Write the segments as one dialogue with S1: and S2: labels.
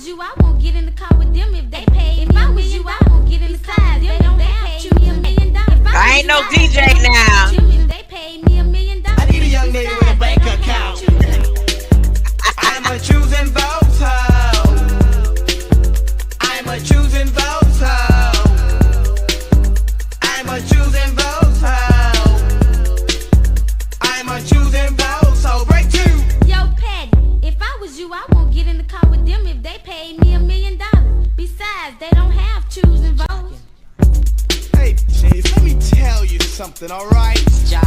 S1: was you, I won't get in the car with them if they pay. If I was you, I won't get in the car. They don't have to me $1,000,000.
S2: I ain't no DJ now.
S1: If they paid me $1,000,000.
S3: I need a young lady with a bank account. I'm a choosing votes hoe. I'm a choosing votes hoe. I'm a choosing votes hoe. I'm a choosing votes hoe. Break two.
S1: Yo, Patty, if I was you, I won't get in the car with them if they paid me $1,000,000. Besides, they don't have choosing votes.
S3: Hey, Chief, let me tell you something, alright?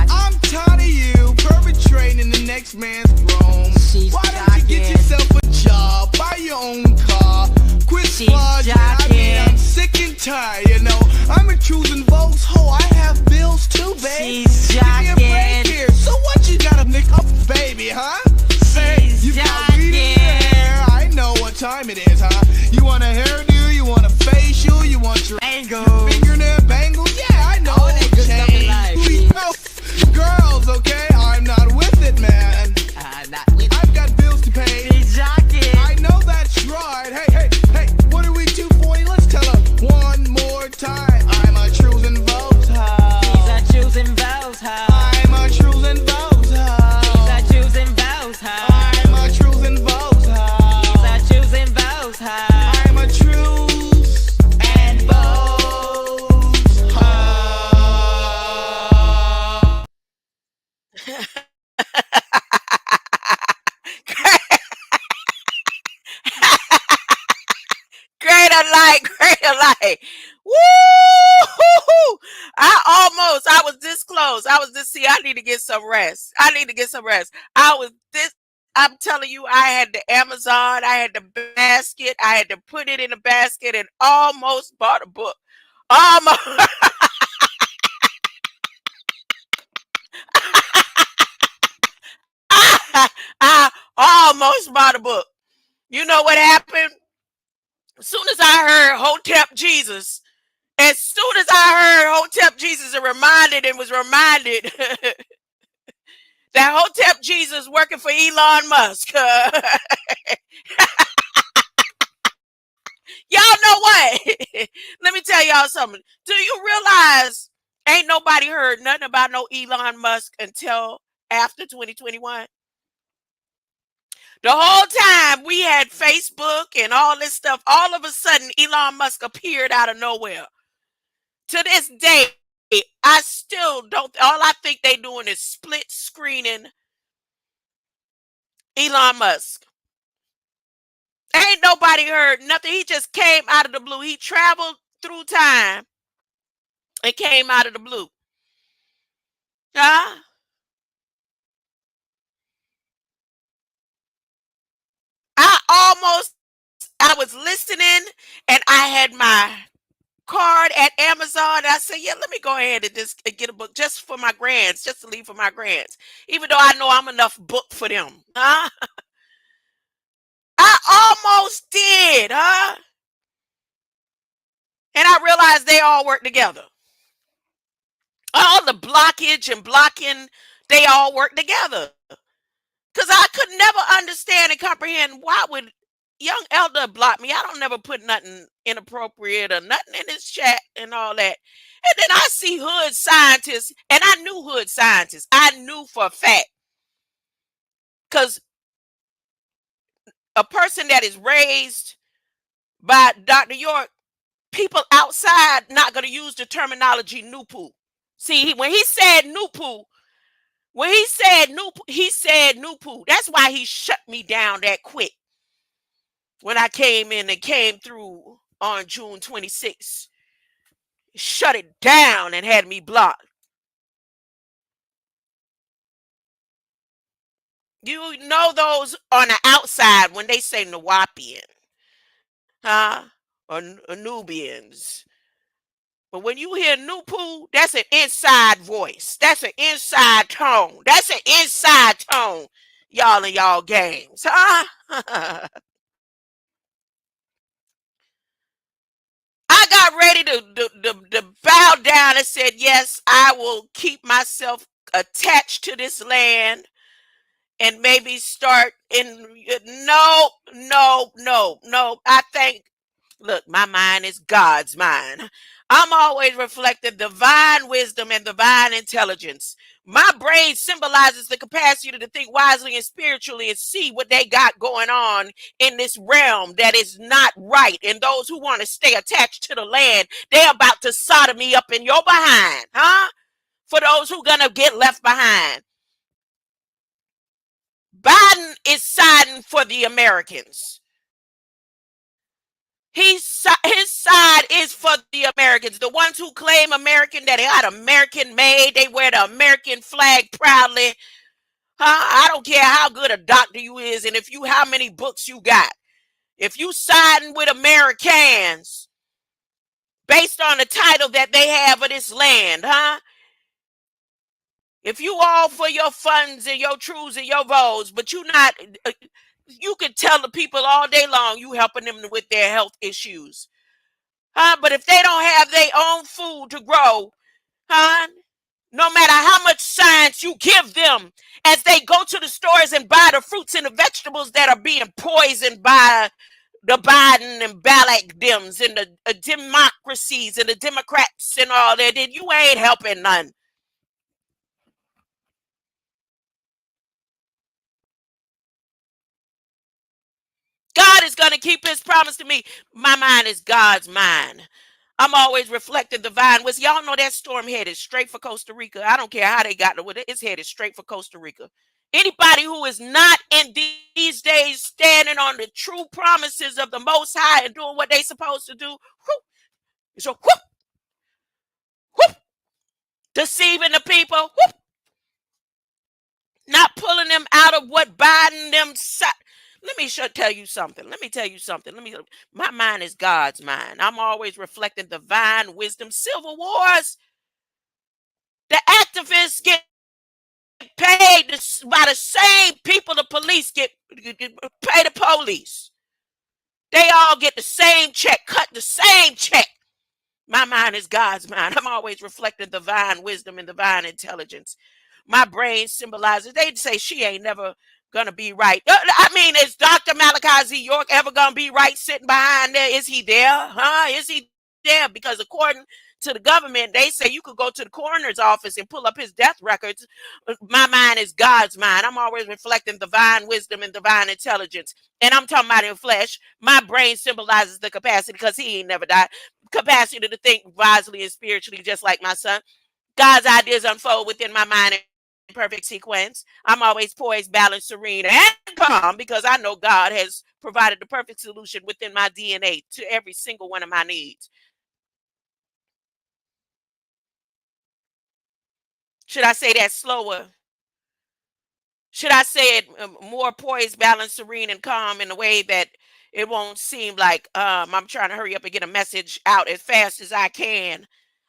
S3: I'm tired of you perpetrating the next man's throne. Why don't you get yourself a job, buy your own car, quit flogging? I mean, I'm sick and tired, you know. I'm a choosing votes hoe. I have bills too, babe. Give me a break here. So what you got a nick up, baby, huh? Say, you got weed in your hair. I know what time it is, huh? You want a hairdo, you want a facial, you want your fingernail bangles. Yeah, I know. Please, no. Girls, okay? I'm not with it, man. I've got bills to pay. I know that's right. Hey, what are we 240? Let's tell her one more time. I'm a choosing votes hoe. I'm a choosing votes hoe. I'm a choosing votes hoe. I'm a choosing votes hoe. I'm a choose and votes hoe.
S2: Great alike. Woo! I was this close. See, I need to get some rest. I'm telling you, I had the Amazon, I had the basket, I had to put it in a basket and almost bought a book. Almost. I almost bought a book. You know what happened? As soon as I heard Hotep Jesus, and was reminded that Hotep Jesus working for Elon Musk. Y'all know what? Let me tell y'all something. Do you realize ain't nobody heard nothing about no Elon Musk until after 2021? The whole time we had Facebook and all this stuff, all of a sudden Elon Musk appeared out of nowhere. To this day, I still don't. All I think they doing is split screening Elon Musk. Ain't nobody heard nothing. He just came out of the blue. He traveled through time and came out of the blue. Huh? I was listening and I had my card at Amazon. I said, yeah, let me go ahead and just get a book just for my grands, just to leave for my grands. Even though I know I'm enough book for them. Huh? I almost did, huh? And I realized they all work together. All the blockage and blocking, they all work together. Because I could never understand and comprehend why would young elder block me. I don't never put nothing inappropriate or nothing in his chat and all that. And then I see hood scientists, and I knew hood scientists. I knew for a fact. Because a person that is raised by Dr. York, people outside not going to use the terminology Nupu. See, when he said Nupu, he said Nupu. That's why he shut me down that quick. When I came in and came through on June 26th, shut it down and had me blocked. You know those on the outside when they say Nawapian, huh? Or Nubians. But when you hear Nupu, that's an inside voice. That's an inside tone. Y'all in y'all games, huh? I got ready to bow down and said, yes, I will keep myself attached to this land and maybe start in. No, no, no, no. I think, look, my mind is God's mind. I'm always reflecting divine wisdom and divine intelligence. My brain symbolizes the capacity to think wisely and spiritually and see what they got going on in this realm that is not right. And those who want to stay attached to the land, they're about to sodomy up in your behind, huh? For those who gonna get left behind. Biden is siding for the Americans. His side is for the Americans, the ones who claim American, that they got American made, they wear the American flag proudly. Huh? I don't care how good a doctor you is, and if you how many books you got. If you siding with Americans based on the title that they have of this land, huh? If you all for your funds and your truths and your votes, but you not, you can tell the people all day long you helping them with their health issues. Huh? But if they don't have their own food to grow, huh? No matter how much science you give them as they go to the stores and buy the fruits and the vegetables that are being poisoned by the Biden and Balak Dems and the democracies and the Democrats and all that, then you ain't helping none. God is going to keep his promise to me. My mind is God's mind. I'm always reflecting divine wisdom. Y'all know that storm headed straight for Costa Rica. I don't care how they got to it. It's headed straight for Costa Rica. Anybody who is not in these days standing on the true promises of the Most High and doing what they supposed to do, whoop, so whoop, whoop, deceiving the people, whoop, not pulling them out of what Biden them. Let me tell you something. Let me tell you something. My mind is God's mind. I'm always reflecting divine wisdom. Civil wars, the activists get paid by the same people the police pay the police. They all get the same check, cut the same check. My mind is God's mind. I'm always reflecting divine wisdom and divine intelligence. My brain symbolizes, they'd say she ain't never gonna be right. I mean, is Dr. Malachi Z. York ever gonna be right sitting behind there? Is he there? Huh? Is he there? Because according to the government, they say you could go to the coroner's office and pull up his death records. My mind is God's mind. I'm always reflecting divine wisdom and divine intelligence. And I'm talking about in flesh. My brain symbolizes the capacity, because he ain't never died, capacity to think wisely and spiritually, just like my son. God's ideas unfold within my mind in perfect sequence. I'm always poised, balanced, serene, and calm, because I know God has provided the perfect solution within my DNA to every single one of my needs. Should I say that slower? Should I say it more poised, balanced, serene, and calm in a way that it won't seem like I'm trying to hurry up and get a message out as fast as I can?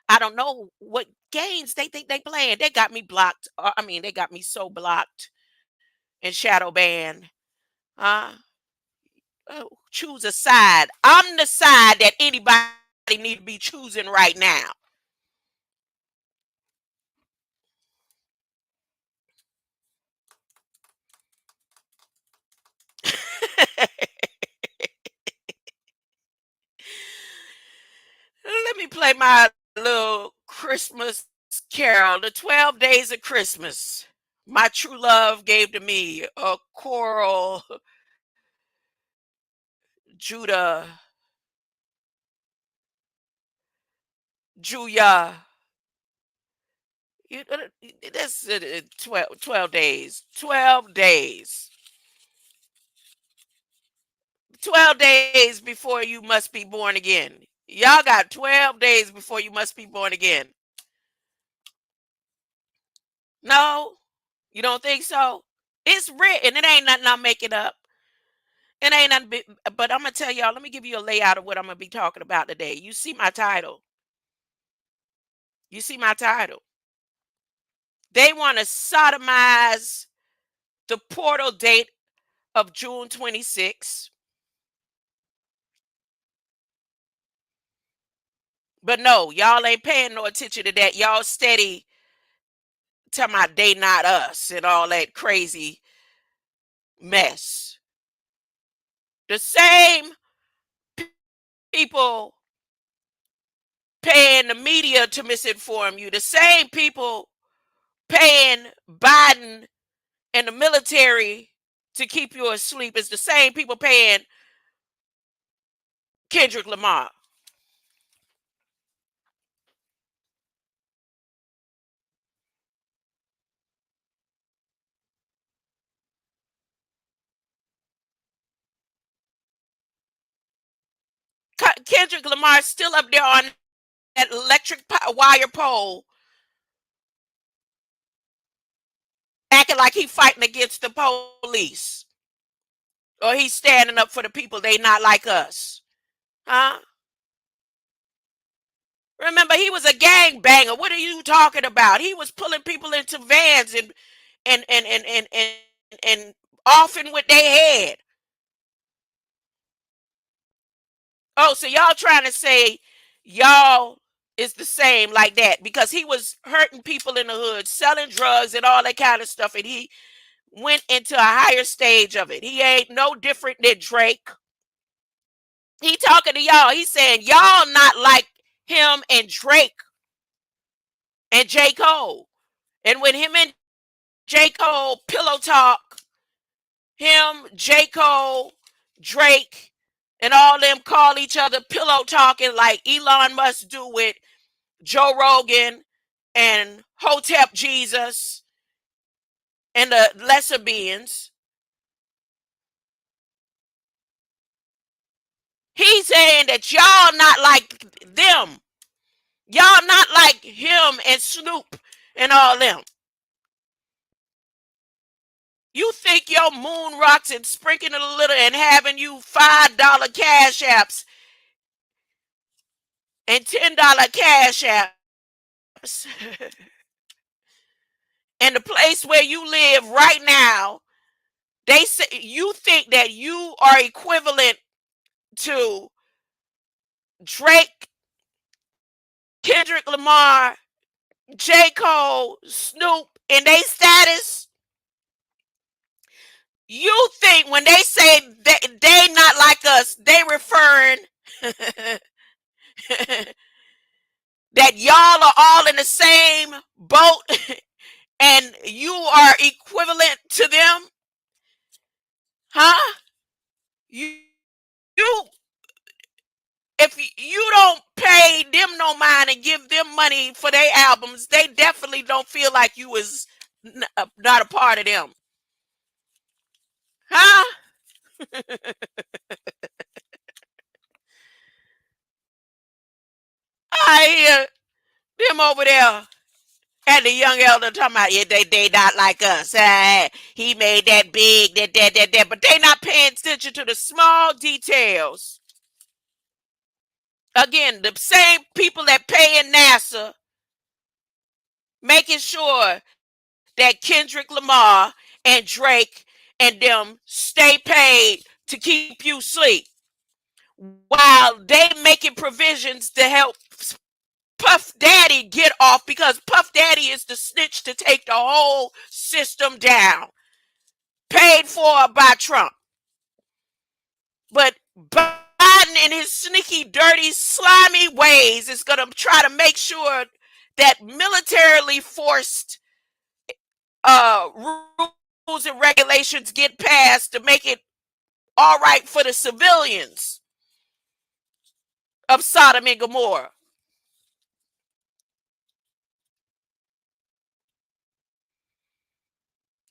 S2: I don't know what games they think they playing. They got me blocked. I mean, they got me so blocked and shadow banned. Uh, choose a side. I'm the side that anybody need to be choosing right now. Let me play my little Christmas carol, the 12 days of Christmas. My true love gave to me a coral Judah, Julia. That's 12 days. 12 days. 12 days before you must be born again. Y'all got 12 days before you must be born again. No, you don't think so? It's written. It ain't nothing I'm making up. It ain't nothing, but I'm going to tell y'all, let me give you a layout of what I'm going to be talking about today. You see my title. You see my title. They want to sodomize the portal date of June 26th. But no, y'all ain't paying no attention to that. Y'all steady talking about they not us and all that crazy. mess. The same people paying the media to misinform you, the same people paying Biden and the military to keep you asleep is the same people paying Kendrick Lamar. Kendrick Lamar is still up there on that electric wire pole, acting like he fighting against the police, or he's standing up for the people. They not like us, huh? Remember, he was a gang banger. What are you talking about? He was pulling people into vans and offing with their head. Oh, so y'all trying to say y'all is the same like that because he was hurting people in the hood, selling drugs and all that kind of stuff, and he went into a higher stage of it. He ain't no different than Drake. He talking to y'all. He's saying y'all not like him and Drake and J. Cole. And when him and J. Cole pillow talk, him, J. Cole, Drake, and all them call each other pillow talking like Elon Musk do with Joe Rogan and Hotep Jesus and the lesser beings. He's saying that y'all not like them. Y'all not like him and Snoop and all them. You think your moon rocks and sprinkling a little and having you $5 cash apps and $10 cash apps and the place where you live right now, they say you think that you are equivalent to Drake, Kendrick Lamar, J. Cole, Snoop, and they status. You think when they say they not like us, they referring that y'all are all in the same boat and you are equivalent to them? Huh? You if you don't pay them no mind and give them money for their albums, they definitely don't feel like you is not a part of them. Huh? I hear them over there and the young elder talking about, yeah, they not like us. He made that big, that, but they not paying attention to the small details. Again, the same people that paying NASA, making sure that Kendrick Lamar and Drake and them stay paid to keep you asleep, while they making provisions to help Puff Daddy get off because Puff Daddy is the snitch to take the whole system down, paid for by Trump. But Biden in his sneaky, dirty, slimy ways is going to try to make sure that militarily forced rules and regulations get passed to make it all right for the civilians of Sodom and Gomorrah.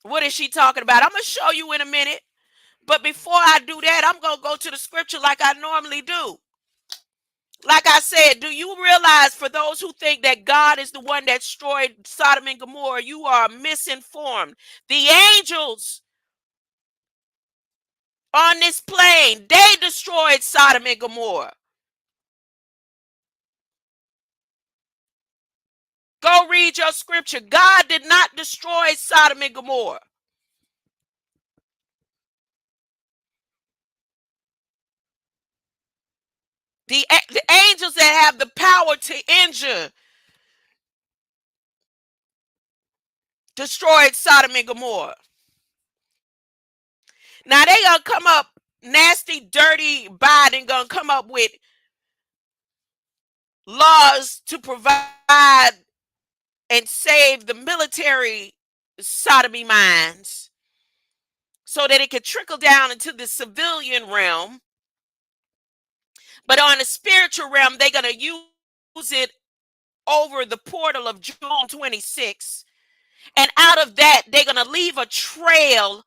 S2: What is she talking about? I'm going to show you in a minute. But before I do that, I'm going to go to the scripture like I normally do. Like I said, do you realize for those who think that God is the one that destroyed Sodom and Gomorrah, you are misinformed. The angels on this plane, they destroyed Sodom and Gomorrah. Go read your scripture. God did not destroy Sodom and Gomorrah. The angels that have the power to injure destroyed Sodom and Gomorrah. Now they gonna come up nasty, dirty Biden gonna come up with laws to provide and save the military sodomy mines so that it could trickle down into the civilian realm. But on the spiritual realm, they're gonna use it over the portal of June 26. And out of that, they're going to leave a trail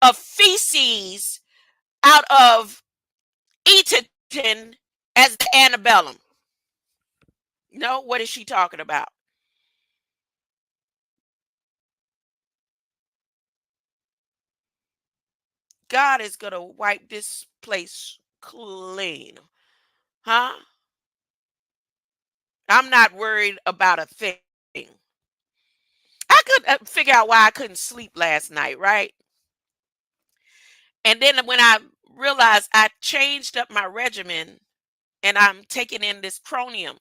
S2: of feces out of Eton as the antebellum. No, what is she talking about? God is going to wipe this place clean. Huh? I'm not worried about a thing. I could figure out why I couldn't sleep last night, right? And then when I realized I changed up my regimen and I'm taking in this chromium.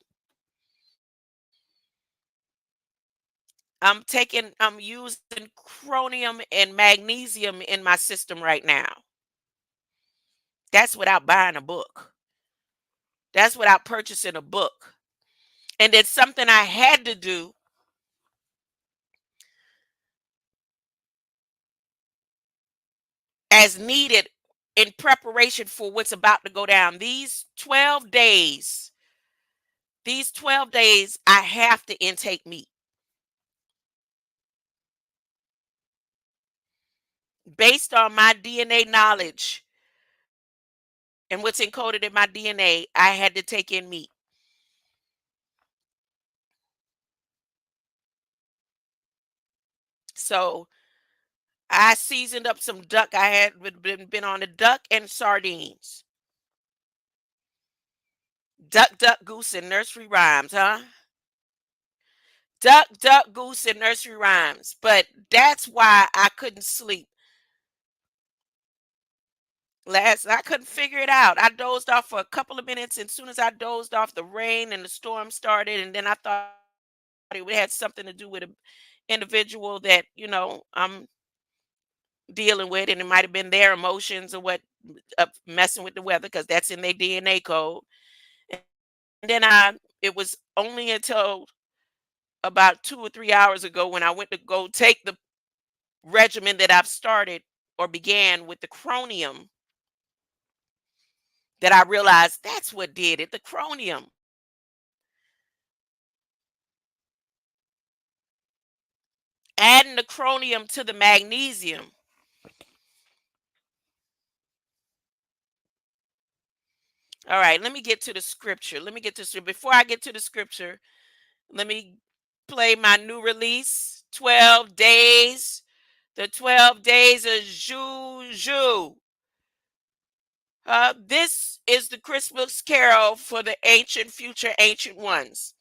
S2: I'm using chromium and magnesium in my system right now. That's without buying a book. That's without purchasing a book. And it's something I had to do as needed in preparation for what's about to go down. These 12 days, I have to intake meat. Based on my DNA knowledge and what's encoded in my DNA, I had to take in meat. So I seasoned up some duck. I had been on the duck and sardines. Duck, duck, goose, and nursery rhymes, huh? Duck, duck, goose, and nursery rhymes. But that's why I couldn't sleep. I couldn't figure it out. I dozed off for a couple of minutes, and as soon as I dozed off, the rain and the storm started, and then I thought it had something to do with an individual that, I'm dealing with, and it might have been their emotions or what messing with the weather, because that's in their DNA code. And then it was only until about 2 or 3 hours ago when I went to go take the regimen that I've started or began with the chromium that I realized that's what did it, the chromium. Adding the chromium to the magnesium. All right, let me get to the scripture. Before I get to the scripture, let me play my new release, 12 days. The 12 days of Juju. This is the Christmas carol for the future ancient ones.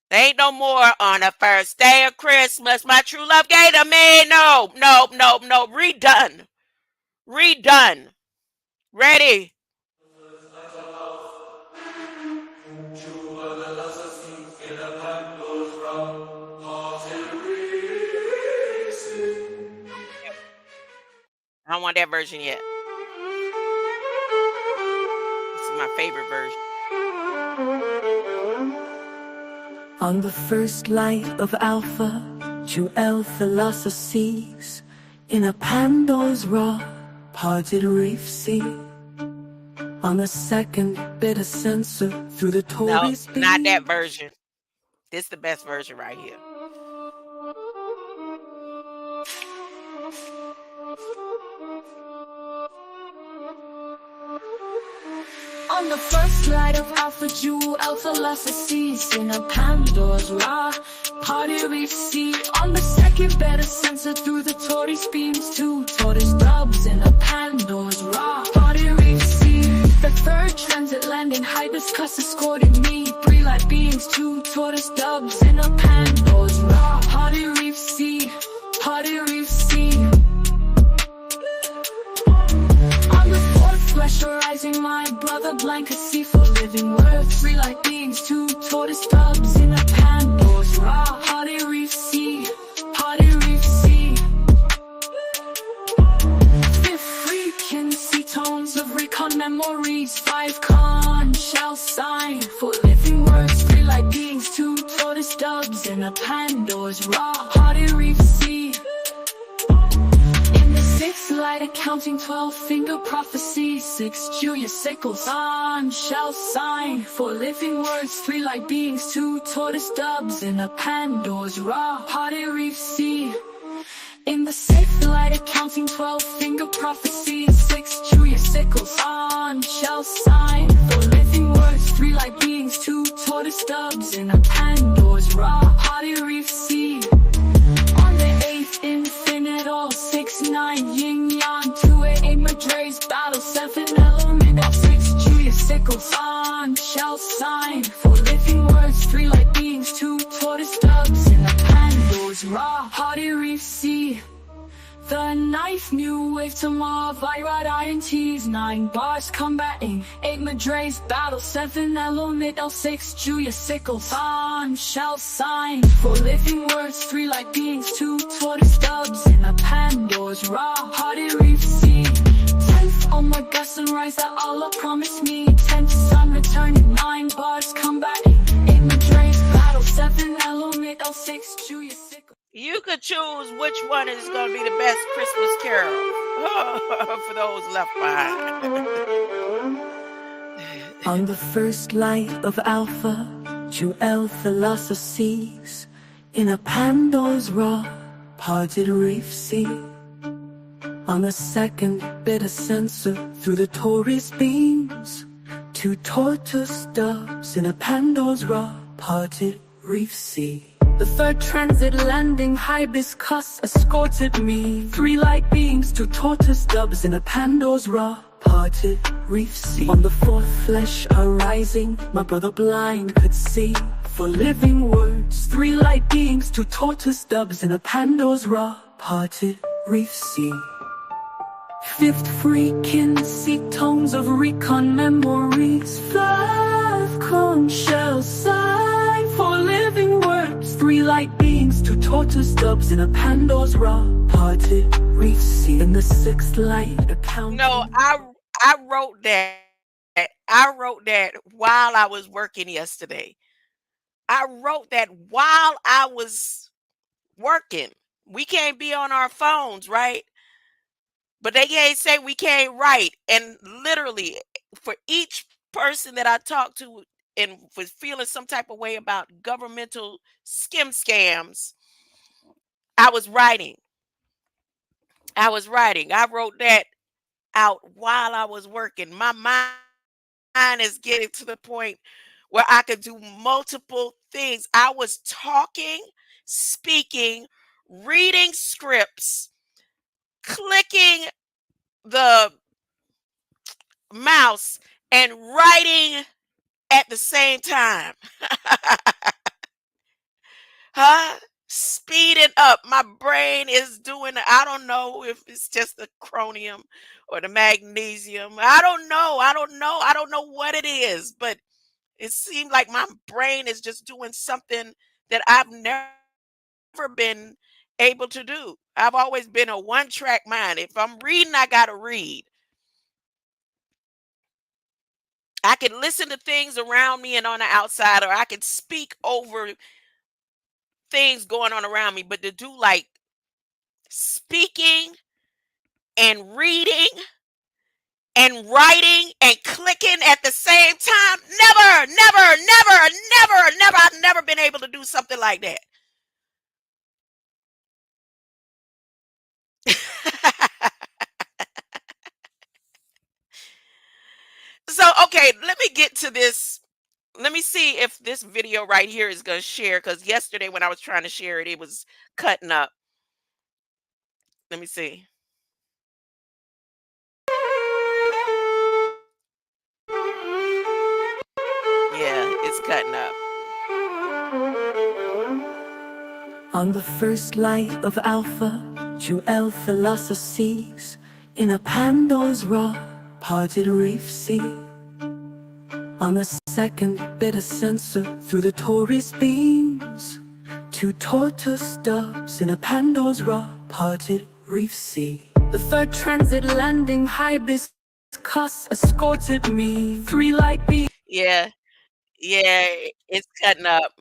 S2: There ain't no more on the first day of Christmas. My true love gave to me. No. Redone. Ready. I don't want that version yet. This is my favorite version.
S4: On the first light of Alpha, Jewel philosophies, in a Pandora's raw, parted reef sea. On the second bitter sensor through the Tories.
S2: No, not that version. This is the best version right here.
S4: On the first light of Alpha Jewel philosophies, in a Pandora's raw, party reef sea. On the second better sensor through the Tories beams, two tortoise dubs in a Pandora's raw, party reef sea. The third transit landing hibiscus escorted me, three light beings, two tortoise dubs in a Pandora's raw, party reef sea, party reef sea. On the fourth pressurizing my brother blanket sea for living worth, three light beings, two tortoise dubs in a Pandora's raw, party reef sea, party reef sea. recon memories, 5 con shall sign for living words, 3 light beings, 2 tortoise doves in a Pandora's raw-hearted reef sea. In the 6 light accounting, 12 finger prophecy, 6 Julius sickles on shall sign for living words, 3 light beings, 2 tortoise doves in a Pandora's raw-hearted reef sea. In the 6th light accounting, 12 finger prophecy, 6 Julius sickles on shall sign for living words, 3 light beings, 2 tortoise doves in a Pandora's raw-hearted reef sea. On the 8th infinite, all 6 9 yin yang, 2 8 Madre's battle, 7 element, 6 Julius sickles on shall sign for living words, 3 light beings, 2 tortoise doves in a Pandora's raw-hearted reef sea. The 9th new wave tomorrow, Virate INTs, 9 bars combating, 8 Madre's battle, 7 element, L6 Julius sickles on shall sign for living words, 3 light beings, 2 tortoise doves in a Pandora's raw-hearted reef sea. 10th Omega sunrise that Allah promised me, 10th sun returning, 9 bars combating, 8 Madre's battle, 7 element, L6 Julius sickles.
S2: You could choose which one is going to be the best Christmas carol for those left behind.
S4: On the first light of Alpha, Jewel philosophies in a Pandora's raw-parted reef sea. On the second bitter sensor through the Taurus beams, 2 tortoise doves in a Pandora's raw-parted reef sea. The 3rd transit landing, hibiscus escorted me, 3 light beings, 2 tortoise doves in a Pandora's raw-parted reef sea. On the 4th flesh arising, my brother blind could see, for living words, 3 light beings, 2 tortoise doves in a Pandora's raw-parted reef sea. 5th freakin' seek tones of recon memories, 5 conch shell sign for living words, 3 light beings, 2 tortoise doves in a Pandora's raw-parted reef sea. In the 6th light account.
S2: No, I wrote that. I wrote that while I was working yesterday. I wrote that while I was working. We can't be on our phones, right? But they can't say we can't write. And literally, for each person that I talked to and was feeling some type of way about governmental scams, I was writing. I wrote that out while I was working. My mind is getting to the point where I could do multiple things. I was talking, speaking, reading scripts, clicking the mouse, and writing at the same time. Speeding up. My brain is doing, I don't know if it's just the chromium or the magnesium. I don't know what it is, but it seemed like my brain is just doing something that I've never been able to do. I've always been a one-track mind. If I'm reading, I got to read. I can listen to things around me and on the outside, or I can speak over things going on around me, but to do like speaking and reading and writing and clicking at the same time, never. I've never been able to do something like that. So, okay, let me get to this. Let me see if this video right here is going to share, because yesterday when I was trying to share it, it was cutting up. Let me see. Yeah, it's cutting up.
S4: On the first light of Alpha, Jewel philosophies in a Pandora's raw-parted reef sea. On the second bitter sensor through the Taurus beams, 2 tortoise doves in a Pandora's raw-parted reef sea. The 3rd transit landing, hibiscus cuss escorted me. 3 light beams.
S2: Yeah, yeah, it's cutting up.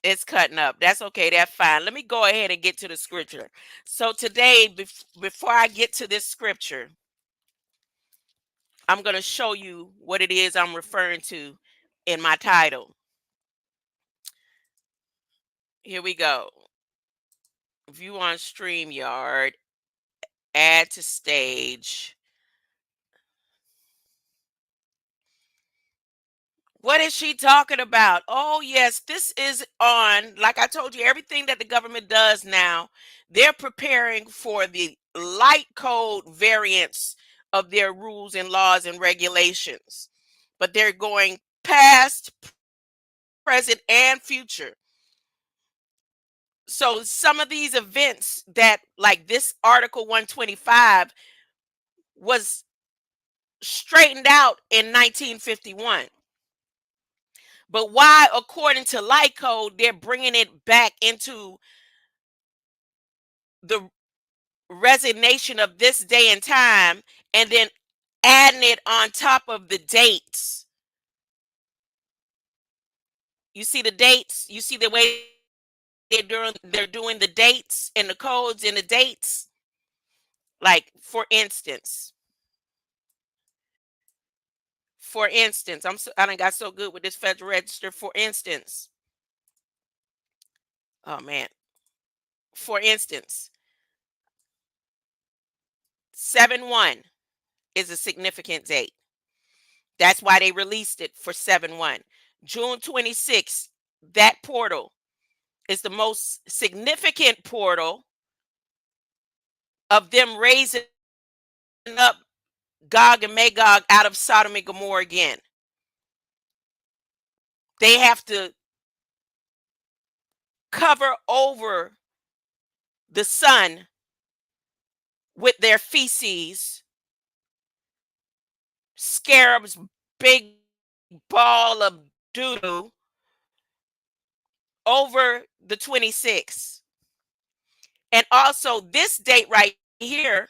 S2: It's cutting up. That's okay. That's fine. Let me go ahead and get to the scripture. So today, before I get to this scripture, I'm going to show you what it is I'm referring to in my title. Here we go. View on StreamYard, add to stage. What is she talking about? Oh, yes, this is on, like I told you, everything that the government does now, they're preparing for the light code variants of their rules and laws and regulations. But they're going past, present, and future. So some of these events that, like this Article 125, was straightened out in 1951. But why, according to light code, they're bringing it back into the resignation of this day and time, and then adding it on top of the dates. You see the dates? You see the way they're doing the dates and the codes and the dates? Like, for instance, I done got so good with this Federal Register. For instance, oh man, for instance, 7/1 is a significant date. That's why they released it for 7/1. June 26th, that portal is the most significant portal of them raising up Gog and Magog out of Sodom and Gomorrah again. They have to cover over the sun with their feces, scarabs, big ball of doo-doo, over the 26th. And also this date right here,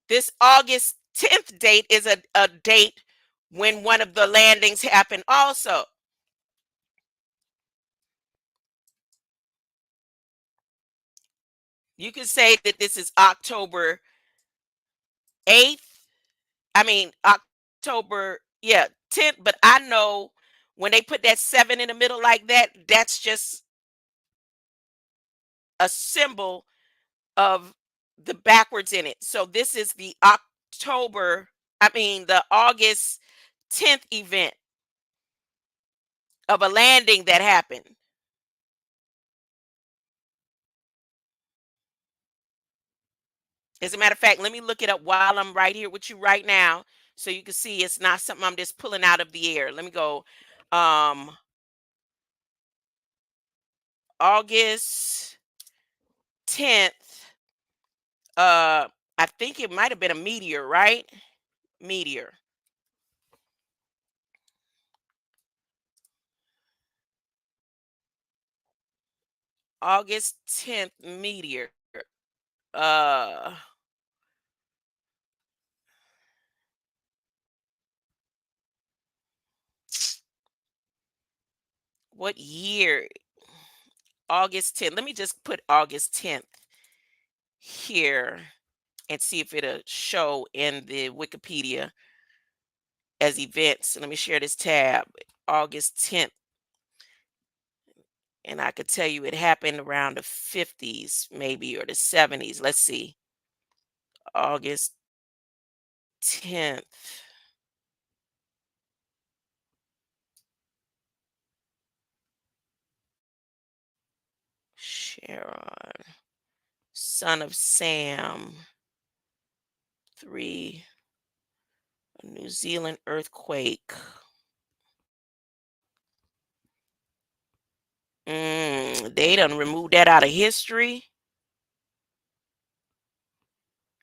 S2: this August 10th date, is a date when one of the landings happened also. You can say that this is October 8th. I mean, October, yeah, 10th. But I know when they put that 7 in the middle like that, that's just a symbol of the backwards in it. So this is the the August 10th event of a landing that happened. As a matter of fact, let me look it up while I'm right here with you right now, so you can see it's not something I'm just pulling out of the air. Let me go. August 10th. I think it might have been a meteor, right? Meteor. August 10th meteor. Uh what year? August 10th. Let me just put August 10th here and see if it'll show in the Wikipedia as events. Let me share this tab. August 10th. And I could tell you it happened around the 50s, maybe, or the 70s. Let's see. August 10th. Sharon, son of Sam. 3. A New Zealand earthquake. They done removed that out of history.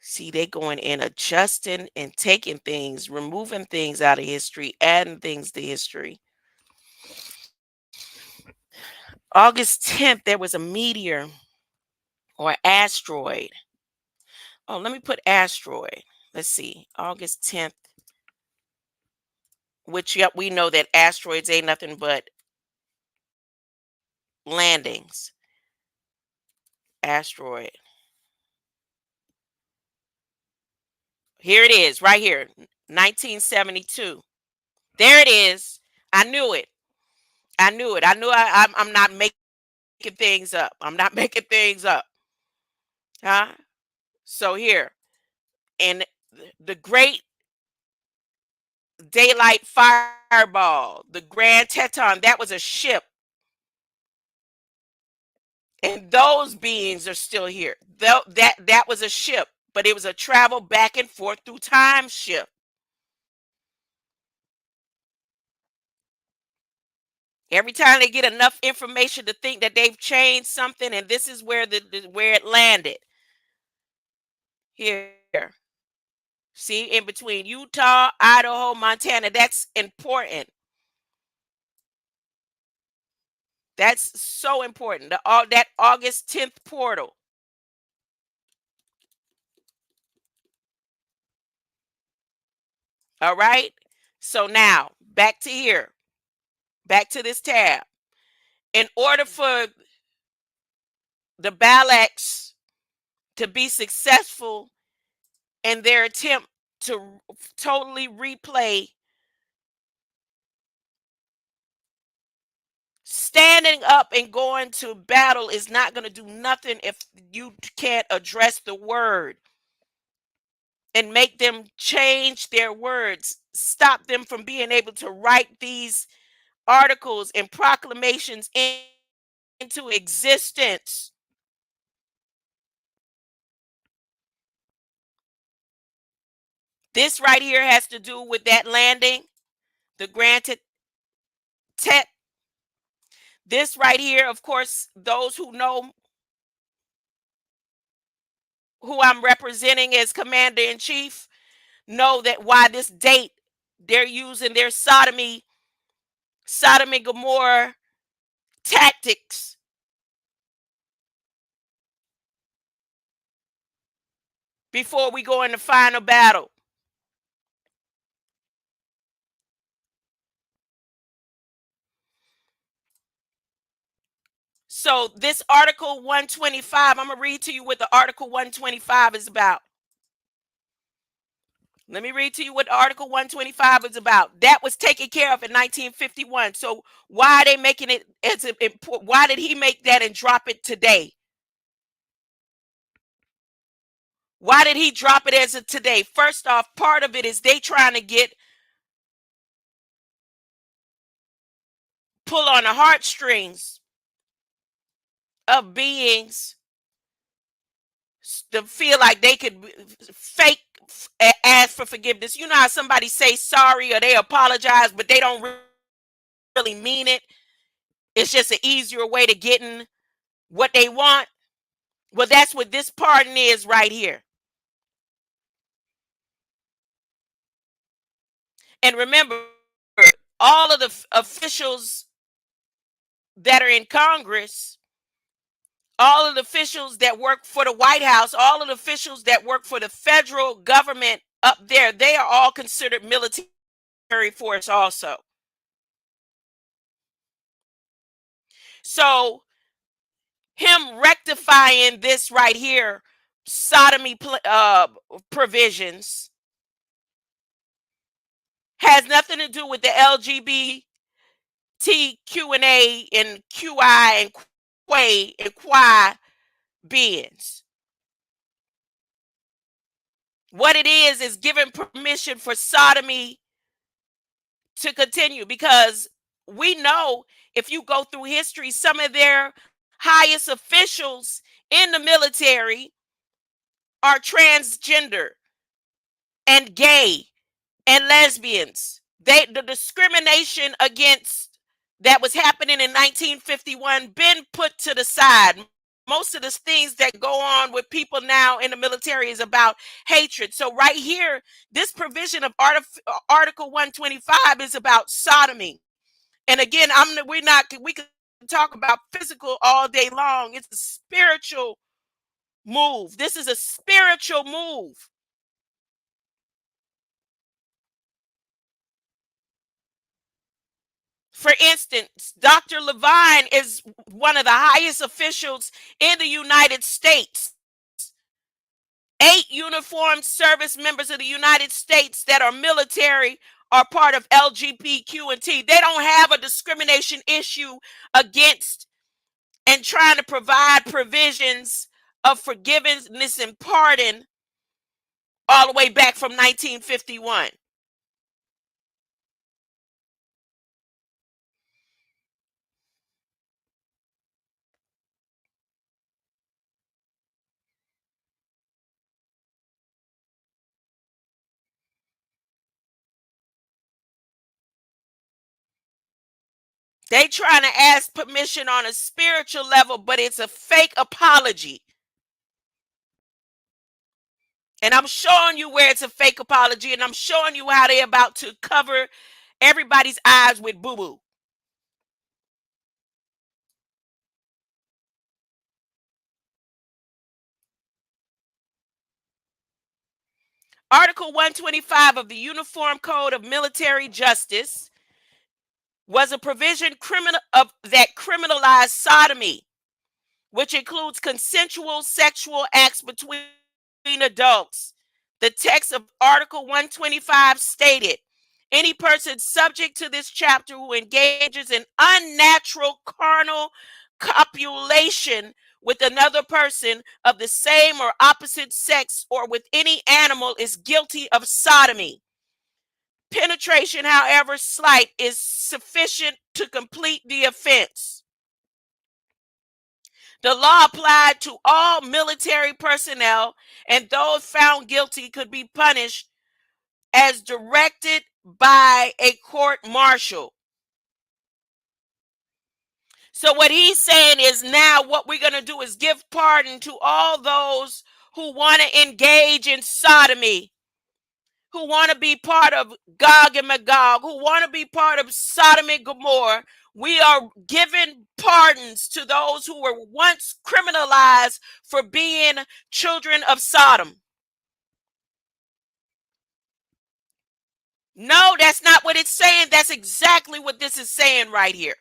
S2: See, they going in adjusting and taking things, removing things out of history, adding things to history. August 10th, there was a meteor or asteroid. Oh, let me put asteroid. let's see, August 10th, which, yep, we know that asteroids ain't nothing but landings. Asteroid. Here it is, right here, 1972. There it is. I knew it. I knew it. I knew I'm not making things up. I'm not making things up. Huh? So here, and the Great Daylight Fireball, the Grand Teton, that was a ship. And those beings are still here. That was a ship, but it was a travel back and forth through time ship. Every time they get enough information to think that they've changed something, and this is where where it landed. Here. See, in between Utah, Idaho, Montana. That's important. That's so important. That August 10th portal. All right. So now back to here. Back to this tab. In order for the Balaks to be successful in their attempt to totally replay, standing up and going to battle is not going to do nothing if you can't address the word and make them change their words, stop them from being able to write these articles and proclamations into existence. This right here has to do with that landing, the granted Tet. This right here, of course, those who know who I'm representing as commander in chief know that why this date they're using their sodomy Gomorrah tactics before we go into final battle. So this Article 125, I'm going to read to you what the Article 125 is about. Let me read to you what Article 125 is about. That was taken care of in 1951. So why are they making it as important? Why did he make that and drop it today? Why did he drop it as of today? First off, part of it is they trying to pull on the heartstrings of beings to feel like they could fake ask for forgiveness. You know how somebody say sorry or they apologize, but they don't really mean it. It's just an easier way to getting what they want. Well, that's what this pardon is right here. And remember, all of the officials that are in Congress, all of the officials that work for the White House, all of the officials that work for the federal government up there, they are all considered military force also. So him rectifying this right here, sodomy provisions, has nothing to do with the LGBTQ&A and QI and Quay and Quai beings. What it is giving permission for sodomy to continue, because we know if you go through history, some of their highest officials in the military are transgender and gay and lesbians. The discrimination against that was happening in 1951 been put to the side. Most of the things that go on with people now in the military is about hatred. So right here, this provision of Article 125 is about sodomy. And again, we can talk about physical all day long. It's a spiritual move. This is a spiritual move. For instance, Dr. Levine is one of the highest officials in the United States. 8 uniformed service members of the United States that are military are part of LGBTQ and T. They don't have a discrimination issue against and trying to provide provisions of forgiveness and pardon all the way back from 1951. They trying to ask permission on a spiritual level, but it's a fake apology. And I'm showing you where it's a fake apology, and I'm showing you how they're about to cover everybody's eyes with boo-boo. Article 125 of the Uniform Code of Military Justice was a provision that criminalized sodomy, which includes consensual sexual acts between adults. The text of Article 125 stated, any person subject to this chapter who engages in unnatural carnal copulation with another person of the same or opposite sex or with any animal is guilty of sodomy. Penetration, however slight, is sufficient to complete the offense. The law applied to all military personnel, and those found guilty could be punished as directed by a court martial. So what he's saying is now what we're going to do is give pardon to all those who want to engage in sodomy, who want to be part of Gog and Magog, who want to be part of Sodom and Gomorrah. We are giving pardons to those who were once criminalized for being children of Sodom. No, that's not what it's saying. That's exactly what this is saying right here.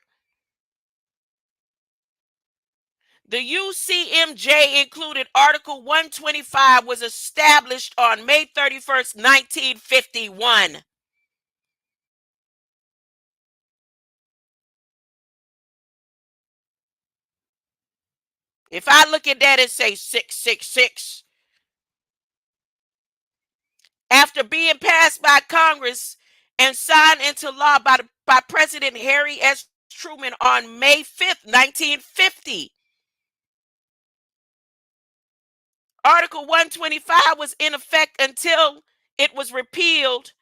S2: The UCMJ included Article 125 was established on May 31st, 1951. If I look at that and say 666, after being passed by Congress and signed into law by President Harry S. Truman on May 5th, 1950. Article 125 was in effect until it was repealed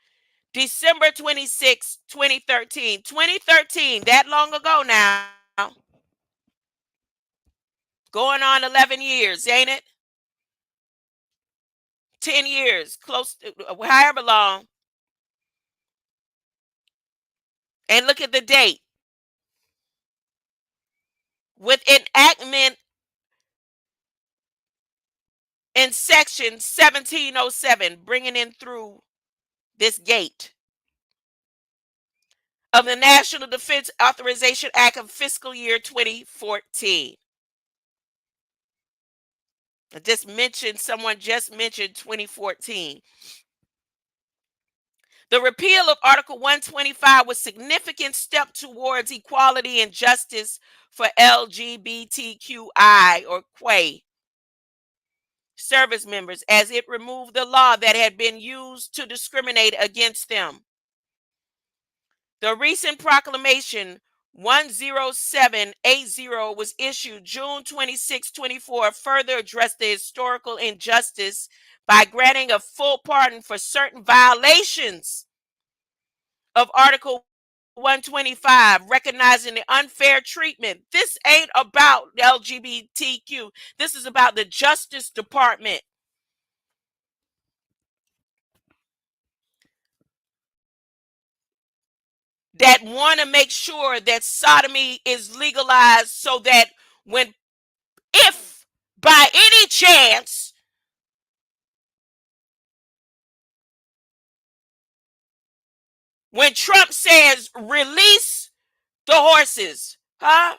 S2: December 26, 2013. 2013, that long ago now. Going on 11 years, ain't it? 10 years, close to however long. And look at the date. With enactment in section 1707, bringing in through this gate of the National Defense Authorization Act of fiscal year 2014. Someone just mentioned 2014. The repeal of Article 125 was a significant step towards equality and justice for LGBTQI or QA service members, as it removed the law that had been used to discriminate against them. The recent proclamation 10780 was issued June 26, 24, further addressed the historical injustice by granting a full pardon for certain violations of Article 125, recognizing the unfair treatment. This ain't about the LGBTQ. This is about the Justice Department. That want to make sure that sodomy is legalized so that if by any chance when Trump says release the horses, huh?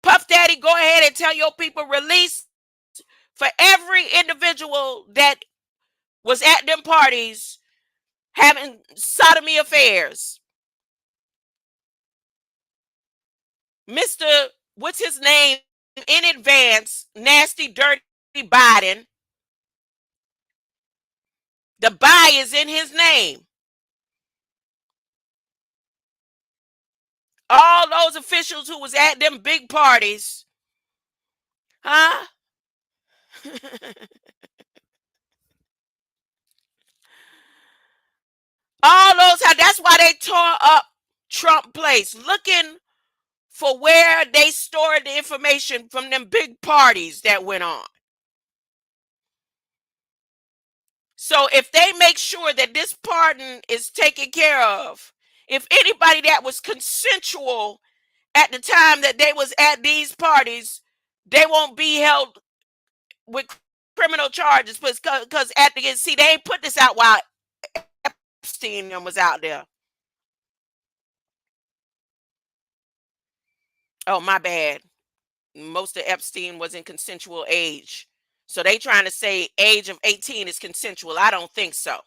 S2: Puff Daddy, go ahead and tell your people release for every individual that was at them parties having sodomy affairs. Mr. What's his name in advance? Nasty, dirty Biden. The buy is in his name. All those officials who was at them big parties, huh? All those, that's why they tore up Trump Place, looking for where they stored the information from them big parties that went on. So if they make sure that this pardon is taken care of, if anybody that was consensual at the time that they was at these parties, they won't be held with criminal charges because at the end, see, they ain't put this out while Epstein was out there. Oh, my bad. Most of Epstein was in consensual age. So they trying to say age of 18 is consensual. I don't think so.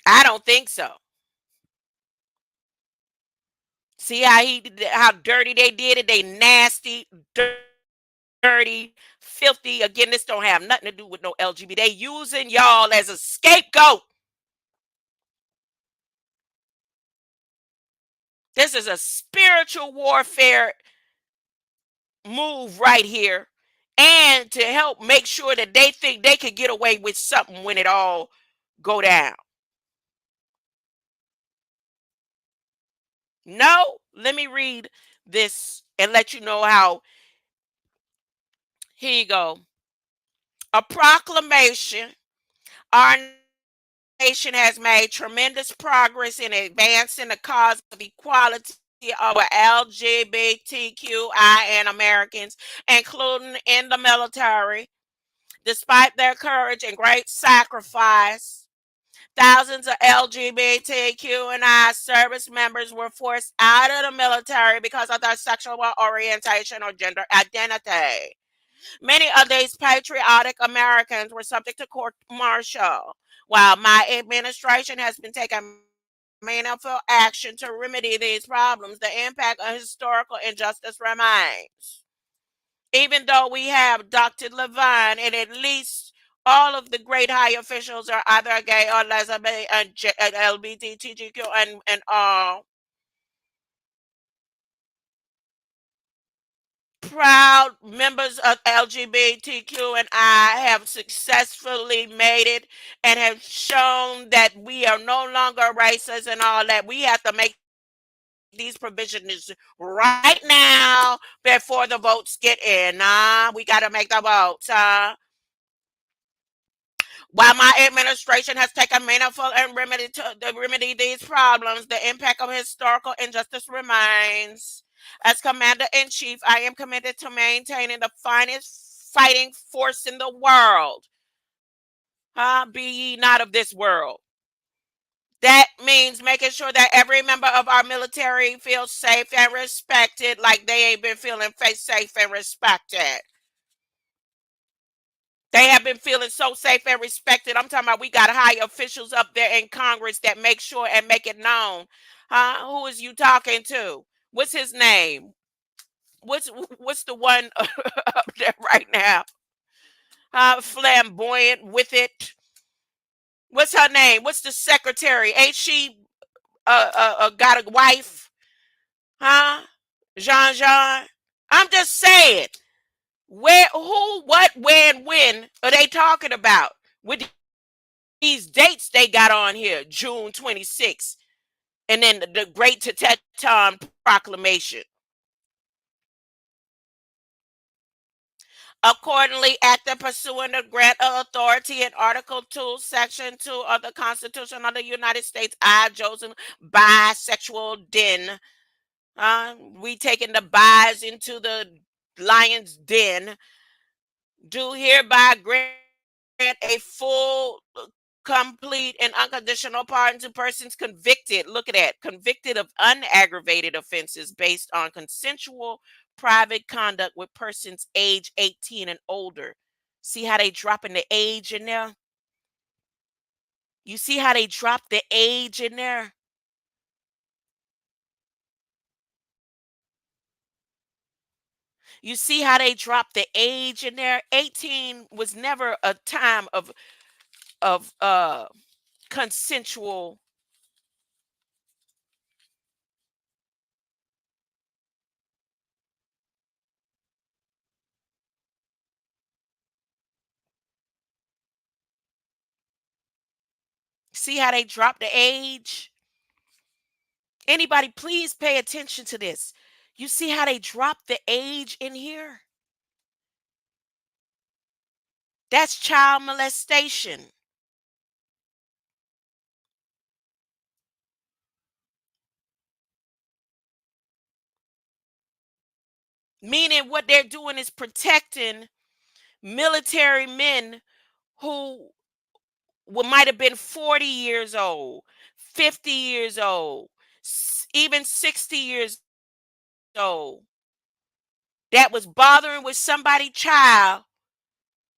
S2: I don't think so. See how dirty they did it? They nasty, dirty, filthy. Again, this don't have nothing to do with no LGBT. They using y'all as a scapegoat. This is a spiritual warfare move right here. And to help make sure that they think they could get away with something when it all go down. No, let me read this and let you know how. Here you go. A proclamation. Our nation has made tremendous progress in advancing the cause of equality of LGBTQI and Americans, including in the military. Despite their courage and great sacrifice, thousands of LGBTQI service members were forced out of the military because of their sexual orientation or gender identity. Many of these patriotic Americans were subject to court martial. While my administration has been taking meaningful action to remedy these problems, the impact of historical injustice remains. Even though we have Dr. Levine and at least all of the great high officials are either gay or lesbian and LGBTQ and all. Proud members of LGBTQ and I have successfully made it and have shown that we are no longer racist and all that. We have to make these provisions right now before the votes get in. We got to make the votes. While my administration has taken meaningful and remedy these problems, the impact of historical injustice remains. As Commander-in-Chief, I am committed to maintaining the finest fighting force in the world. Be ye not of this world. That means making sure that every member of our military feels safe and respected like they ain't been feeling safe and respected. They have been feeling so safe and respected. I'm talking about we got high officials up there in Congress that make sure and make it known. Who is you talking to? What's his name? What's the one up there right now? Flamboyant with it. What's her name? What's the secretary? Ain't she got a wife? Jean? I'm just saying. Where, who, what, where, and when are they talking about? With these dates they got on here, June 26th, and then the Great Teton Proclamation. Accordingly, acting pursuant to grant of authority in Article 2, Section 2 of the Constitution of the United States, I, Joseph, bisexual den. We taking the bis into the lion's den. Do hereby grant a full complete and unconditional pardon to persons convicted. Look at that. Convicted of unaggravated offenses based on consensual private conduct with persons age 18 and older. See how they dropping the age in there? You see how they drop the age in there? You see how they dropped the age in there? 18 was never a time of consensual. See how they dropped the age? Anybody, please pay attention to this. You see how they dropped the age in here? That's child molestation. Meaning what they're doing is protecting military men who might have been 40 years old, 50 years old, even 60 years old, that was bothering with somebody's child,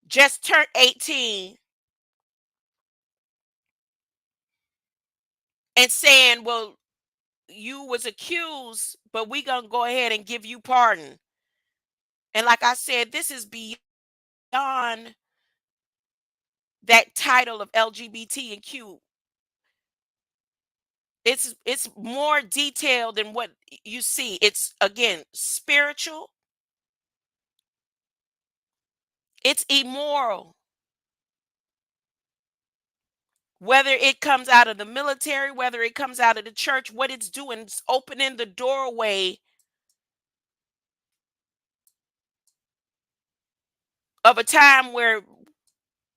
S2: just turned 18, and saying, well, you was accused, but we gonna go ahead and give you pardon. And like I said, this is beyond that title of LGBT and Q. It's more detailed than what you see. It's again spiritual, it's immoral. Whether it comes out of the military, whether it comes out of the church, what it's doing is opening the doorway of a time where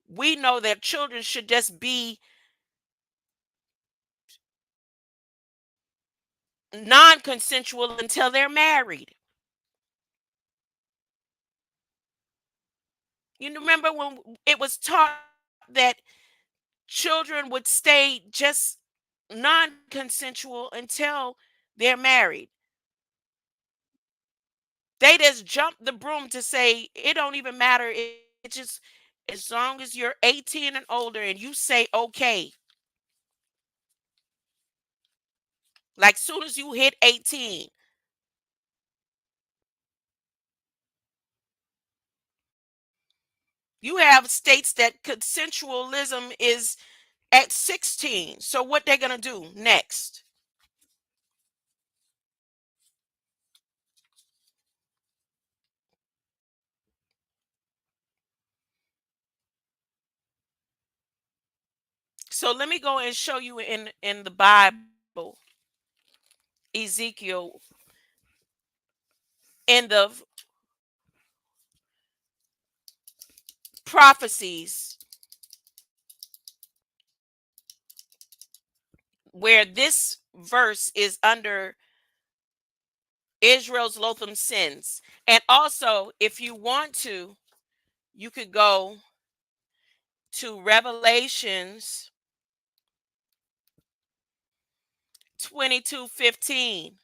S2: we know that children should just be non-consensual until they're married. You remember when it was taught that children would stay just non-consensual until they're married. They just jumped the broom to say it don't even matter. It just as long as you're 18 and older and you say okay. Like soon as you hit 18, you have states that consensualism is at 16. So what they're gonna do next? So let me go and show you in the Bible, Ezekiel, in the prophecies where this verse is under Israel's loathsome sins. And also, if you want to, you could go to Revelations 22:15,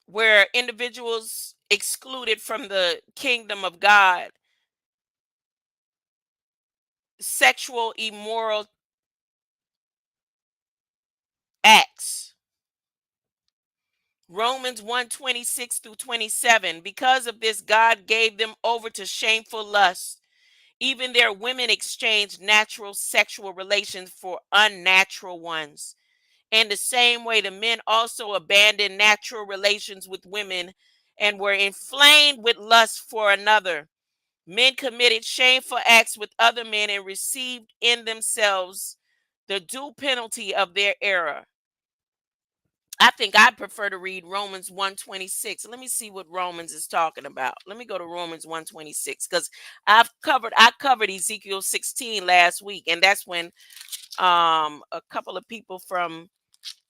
S2: where individuals excluded from the kingdom of God, sexual immoral acts. Romans 1:26 through 27. Because of this, God gave them over to shameful lust. Even their women exchanged natural sexual relations for unnatural ones. In the same way, the men also abandoned natural relations with women and were inflamed with lust for another. Men committed shameful acts with other men and received in themselves the due penalty of their error. I think I prefer to read Romans 1:26. Let me see what Romans is talking about. Let me go to Romans 1:26 because I covered Ezekiel 16 last week, and that's when a couple of people from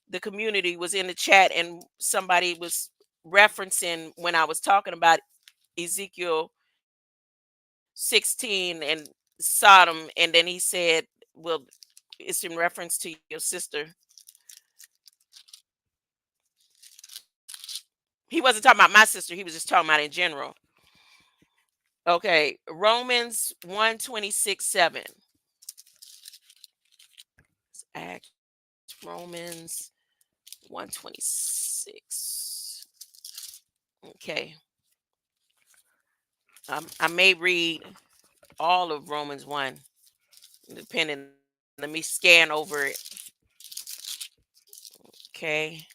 S2: the community was in the chat and somebody was referencing when I was talking about Ezekiel 16 and Sodom, and then he said, well, it's in reference to your sister. He wasn't talking about my sister, he was just talking about in general. Okay, Romans 1:26-7. Acts Romans 1:26. Okay. I may read all of Romans 1, depending. Let me scan over it. Okay.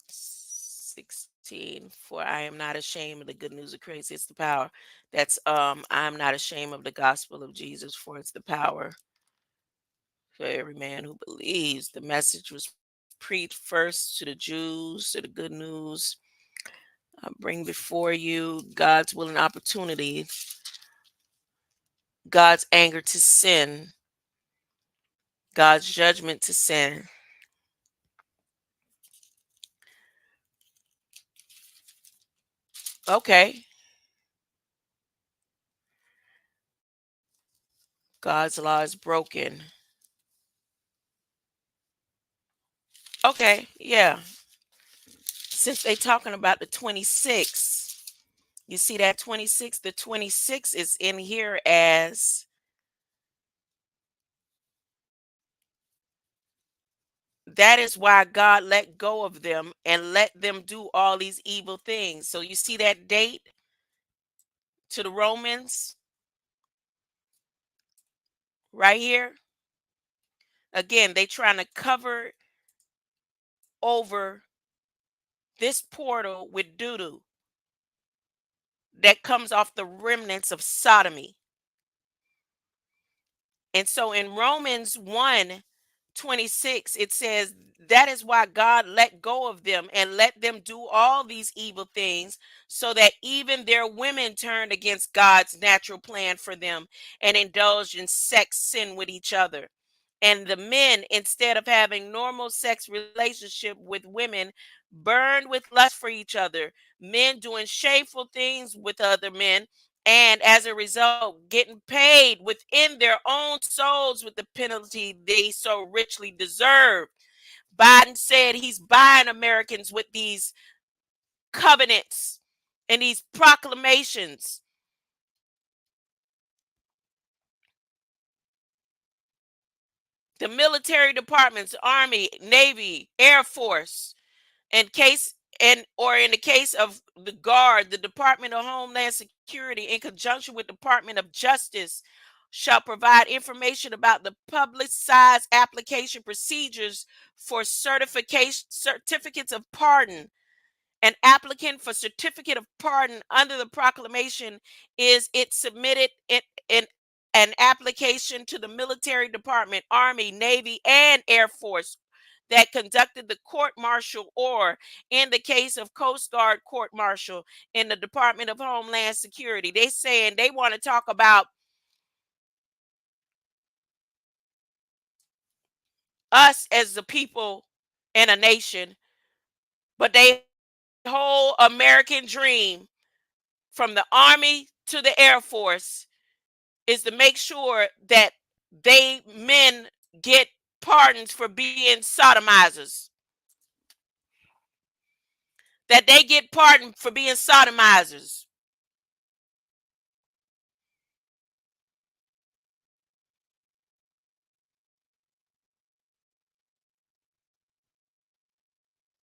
S2: 16. For I am not ashamed of the good news of Christ. It's the power. That's I'm not ashamed of the gospel of Jesus, for it's the power for every man who believes. The message was preached first to the Jews, to the good news. I bring before you God's will and opportunity, God's anger to sin, God's judgment to sin. Okay. God's law is broken. Okay, yeah. Since they talking about the 26, you see that 26, the 26 is in here as that is why God let go of them and let them do all these evil things. So you see that date to the Romans right here. Again, they trying to cover over this portal with doo-doo that comes off the remnants of sodomy. And so in Romans 1:26, it says, that is why God let go of them and let them do all these evil things, so that even their women turned against God's natural plan for them and indulged in sex sin with each other. And the men, instead of having normal sex relationship with women, burned with lust for each other, men doing shameful things with other men, and as a result, getting paid within their own souls with the penalty they so richly deserve. Biden said he's buying Americans with these covenants and these proclamations. The military departments, Army, Navy, Air Force, in case and or in the case of the Guard, the Department of Homeland Security, in conjunction with Department of Justice, shall provide information about the publicized application procedures for certificates of pardon. An applicant for certificate of pardon under the proclamation is it submitted in an application to the military department, Army, Navy, and Air Force that conducted the court martial, or in the case of Coast Guard court martial in the Department of Homeland Security. They saying they want to talk about us as the people and a nation, but they whole American dream from the Army to the Air Force is to make sure that they men get pardons for being sodomizers. That they get pardoned for being sodomizers.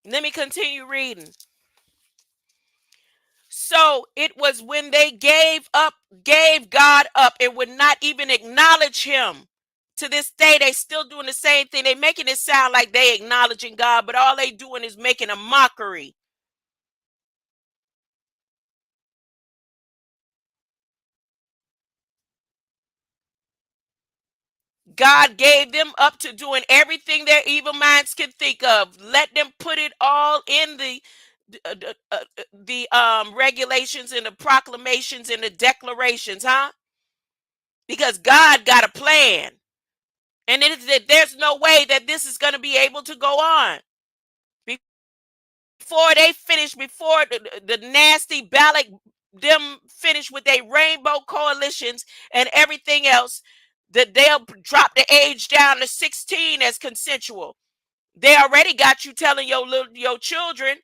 S2: Let me continue reading. So it was when they gave God up, and would not even acknowledge him. To this day, they still doing the same thing. They making it sound like they acknowledging God, but all they doing is making a mockery. God gave them up to doing everything their evil minds could think of. Let them put it all in the regulations and the proclamations and the declarations, huh? Because God got a plan, and there's no way that this is going to be able to go on. before the nasty ballot, them finish with their rainbow coalitions and everything else, that they'll drop the age down to 16 as consensual. They already got you telling your children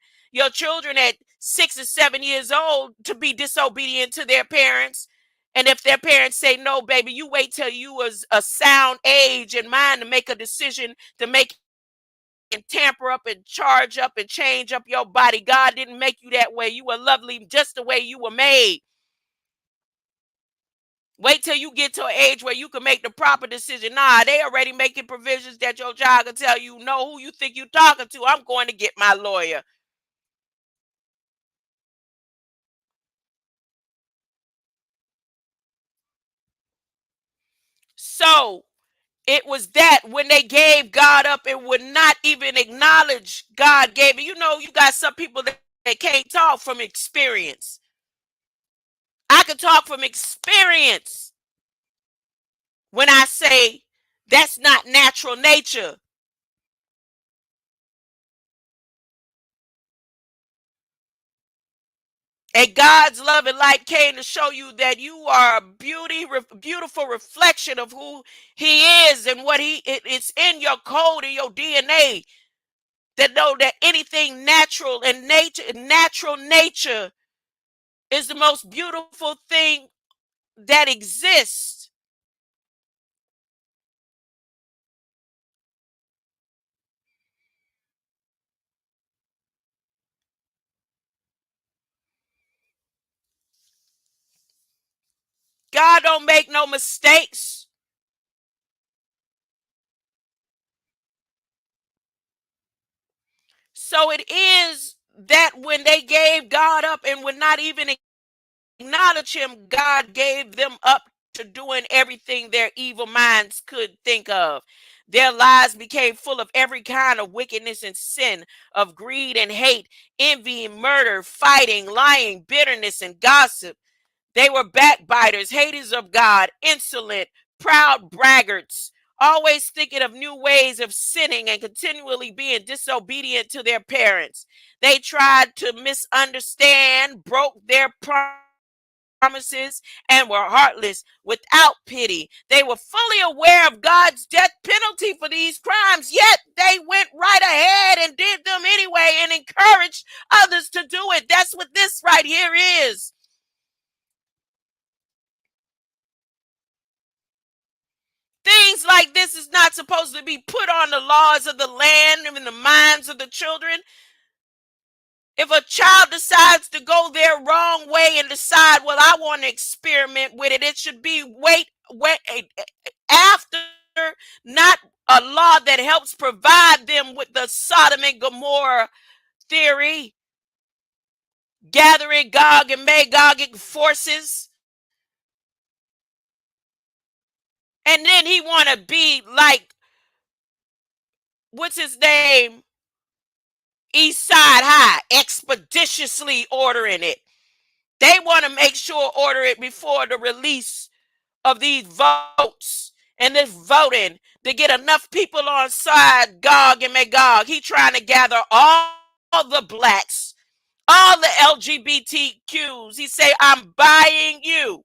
S2: at 6 or 7 years old to be disobedient to their parents. And if their parents say no, baby, you wait till you was a sound age and mind to make a decision to make and tamper up and charge up and change up your body. God didn't make you that way. You were lovely just the way you were made. Wait till you get to an age where you can make the proper decision. Nah, they already making provisions that your child can tell you, no, who you think you talking to. I'm going to get my lawyer. So it was that when they gave God up and would not even acknowledge God gave it. You know, you got some people that can't talk from experience. I can talk from experience when I say that's not natural nature. And God's love and light came to show you that you are a beautiful reflection of who He is and what it's in your code and your DNA. That know that anything natural and natural nature is the most beautiful thing that exists. God don't make no mistakes. So it is that when they gave God up and would not even acknowledge Him, God gave them up to doing everything their evil minds could think of. Their lives became full of every kind of wickedness and sin, of greed and hate, envy and murder, fighting, lying, bitterness and gossip. They were backbiters, haters of God, insolent, proud braggarts, always thinking of new ways of sinning and continually being disobedient to their parents. They tried to misunderstand, broke their promises, and were heartless, without pity. They were fully aware of God's death penalty for these crimes, yet they went right ahead and did them anyway and encouraged others to do it. That's what this right here is. Things like this is not supposed to be put on the laws of the land and in the minds of the children. If a child decides to go their wrong way and decide, well, I want to experiment with it, it should be wait after, not a law that helps provide them with the Sodom and Gomorrah theory, gathering Gog and Magogic forces. And then he want to be like, what's his name? East Side High, expeditiously ordering it. They want to make sure order it before the release of these votes and this voting to get enough people on side Gog and Magog. He trying to gather all the blacks, all the LGBTQs. He say, I'm buying you.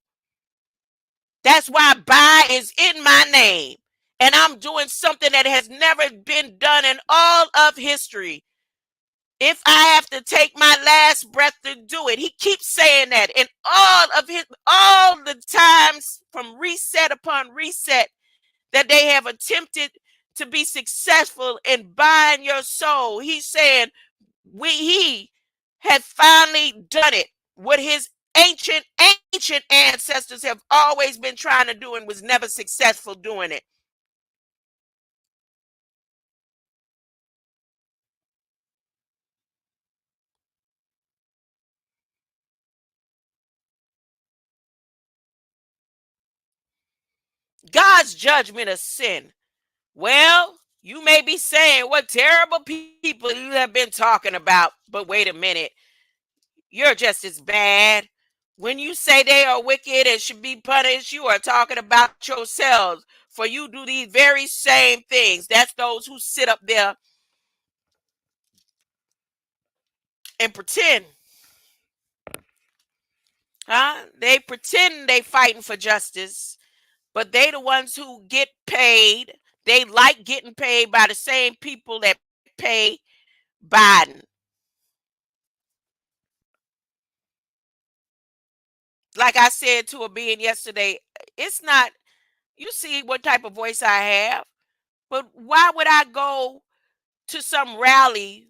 S2: That's why buy is in my name. And I'm doing something that has never been done in all of history. If I have to take my last breath to do it, he keeps saying that. And all the times from reset upon reset that they have attempted to be successful in buying your soul, he's saying he had finally done it. What his ancient ancestors have always been trying to do and was never successful doing it. God's judgment of sin. Well, you may be saying what terrible people you have been talking about, but wait a minute. You're just as bad. When you say they are wicked and should be punished, you are talking about yourselves. For you do these very same things. That's those who sit up there and pretend. Huh? They pretend they fighting for justice, but they the ones who get paid. They like getting paid by the same people that pay Biden. Like I said to a being yesterday, it's not, you see what type of voice I have, but why would I go to some rally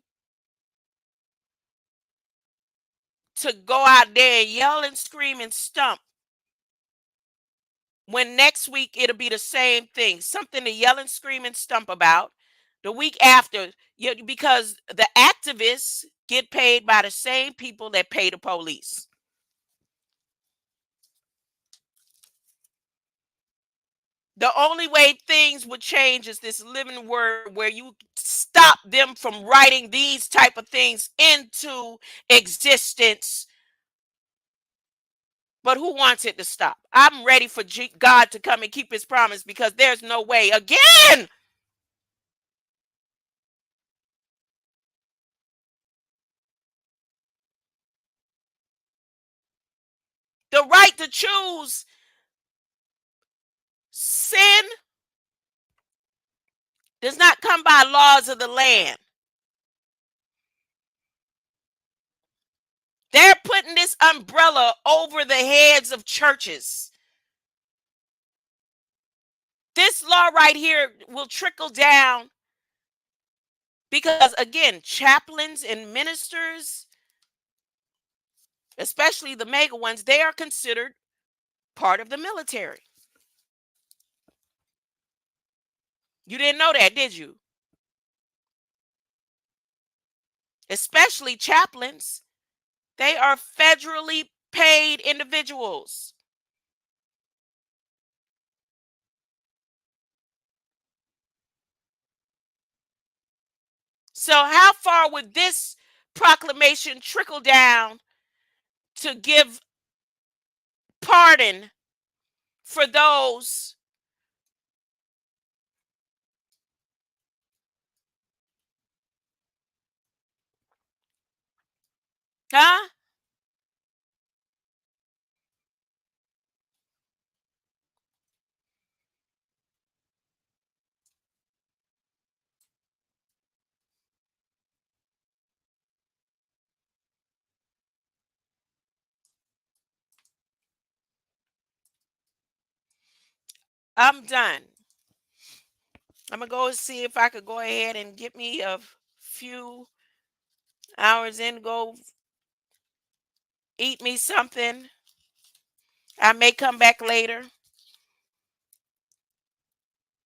S2: to go out there and yell and scream and stump when next week it'll be the same thing, something to yell and scream and stump about? The week after, because the activists get paid by the same people that pay the police. The only way things would change is this living word where you stop them from writing these type of things into existence. But who wants it to stop? I'm ready for God to come and keep his promise, because there's no way again. The right to choose sin does not come by laws of the land. They're putting this umbrella over the heads of churches. This law right here will trickle down because, again, chaplains and ministers, especially the mega ones, they are considered part of the military. You didn't know that, did you? Especially chaplains. They are federally paid individuals. So how far would this proclamation trickle down to give pardon for those huh? I'm done. I'm gonna go and see if I could go ahead and get me a few hours in, go eat me something. I may come back later.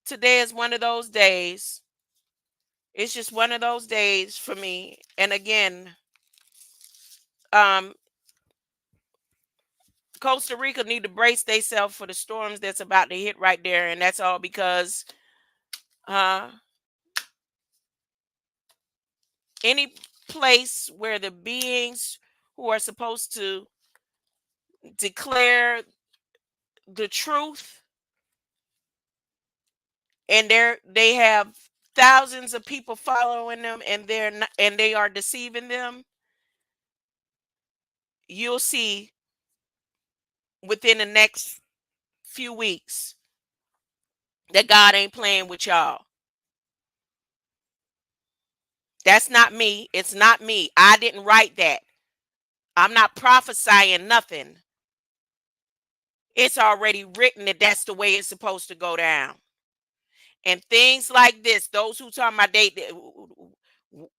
S2: Today is one of those days. It's just one of those days for me. And again, um, Costa Rica need to brace themselves for the storms that's about to hit right there, and that's all because uh, any place where the beings who are supposed to declare the truth, and they have thousands of people following them, and they're not, and they are deceiving them, you'll see within the next few weeks that God ain't playing with y'all. That's not me. It's not me. I didn't write that. I'm not prophesying nothing. It's already written that that's the way it's supposed to go down. And things like this, those who talking about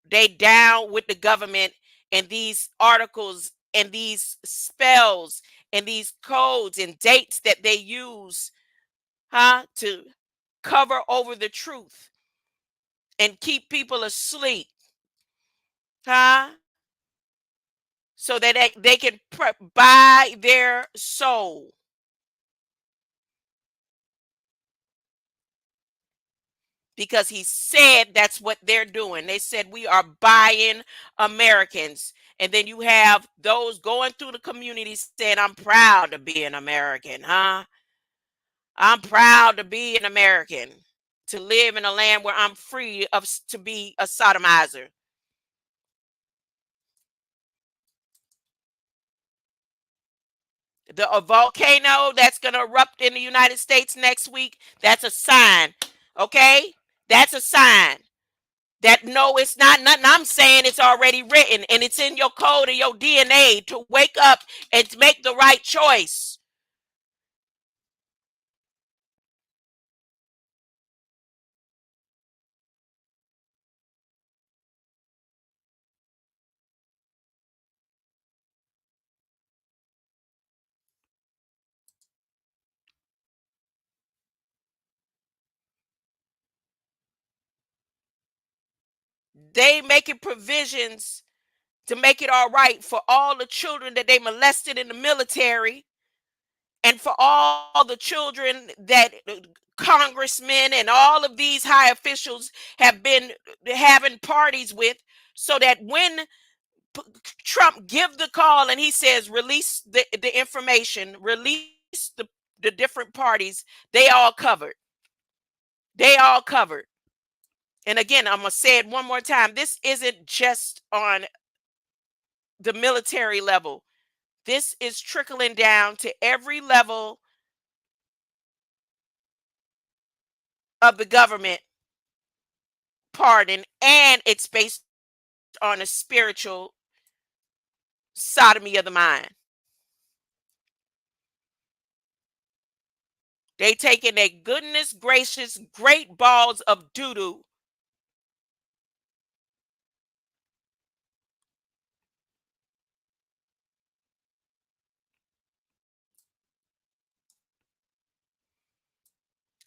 S2: they down with the government, and these articles and these spells and these codes and dates that they use, to cover over the truth and keep people asleep, huh? So that they can buy their soul. Because he said that's what they're doing. They said we are buying Americans. And then you have those going through the community saying, I'm proud to be an American, huh? I'm proud to be an American, to live in a land where I'm free of to be a sodomizer. a volcano that's going to erupt in the United States next week, that's a sign. Okay? That's a sign that no, it's not nothing I'm saying. It's already written and it's in your code or your DNA to wake up and to make the right choice. They making provisions to make it all right for all the children that they molested in the military and for all the children that congressmen and all of these high officials have been having parties with, so that when Trump give the call and he says release the information, release the different parties, they all covered. They all covered. And again, I'm gonna say it one more time. This isn't just on the military level. This is trickling down to every level of the government, pardon, and it's based on a spiritual sodomy of the mind. They taking their goodness gracious great balls of doo-doo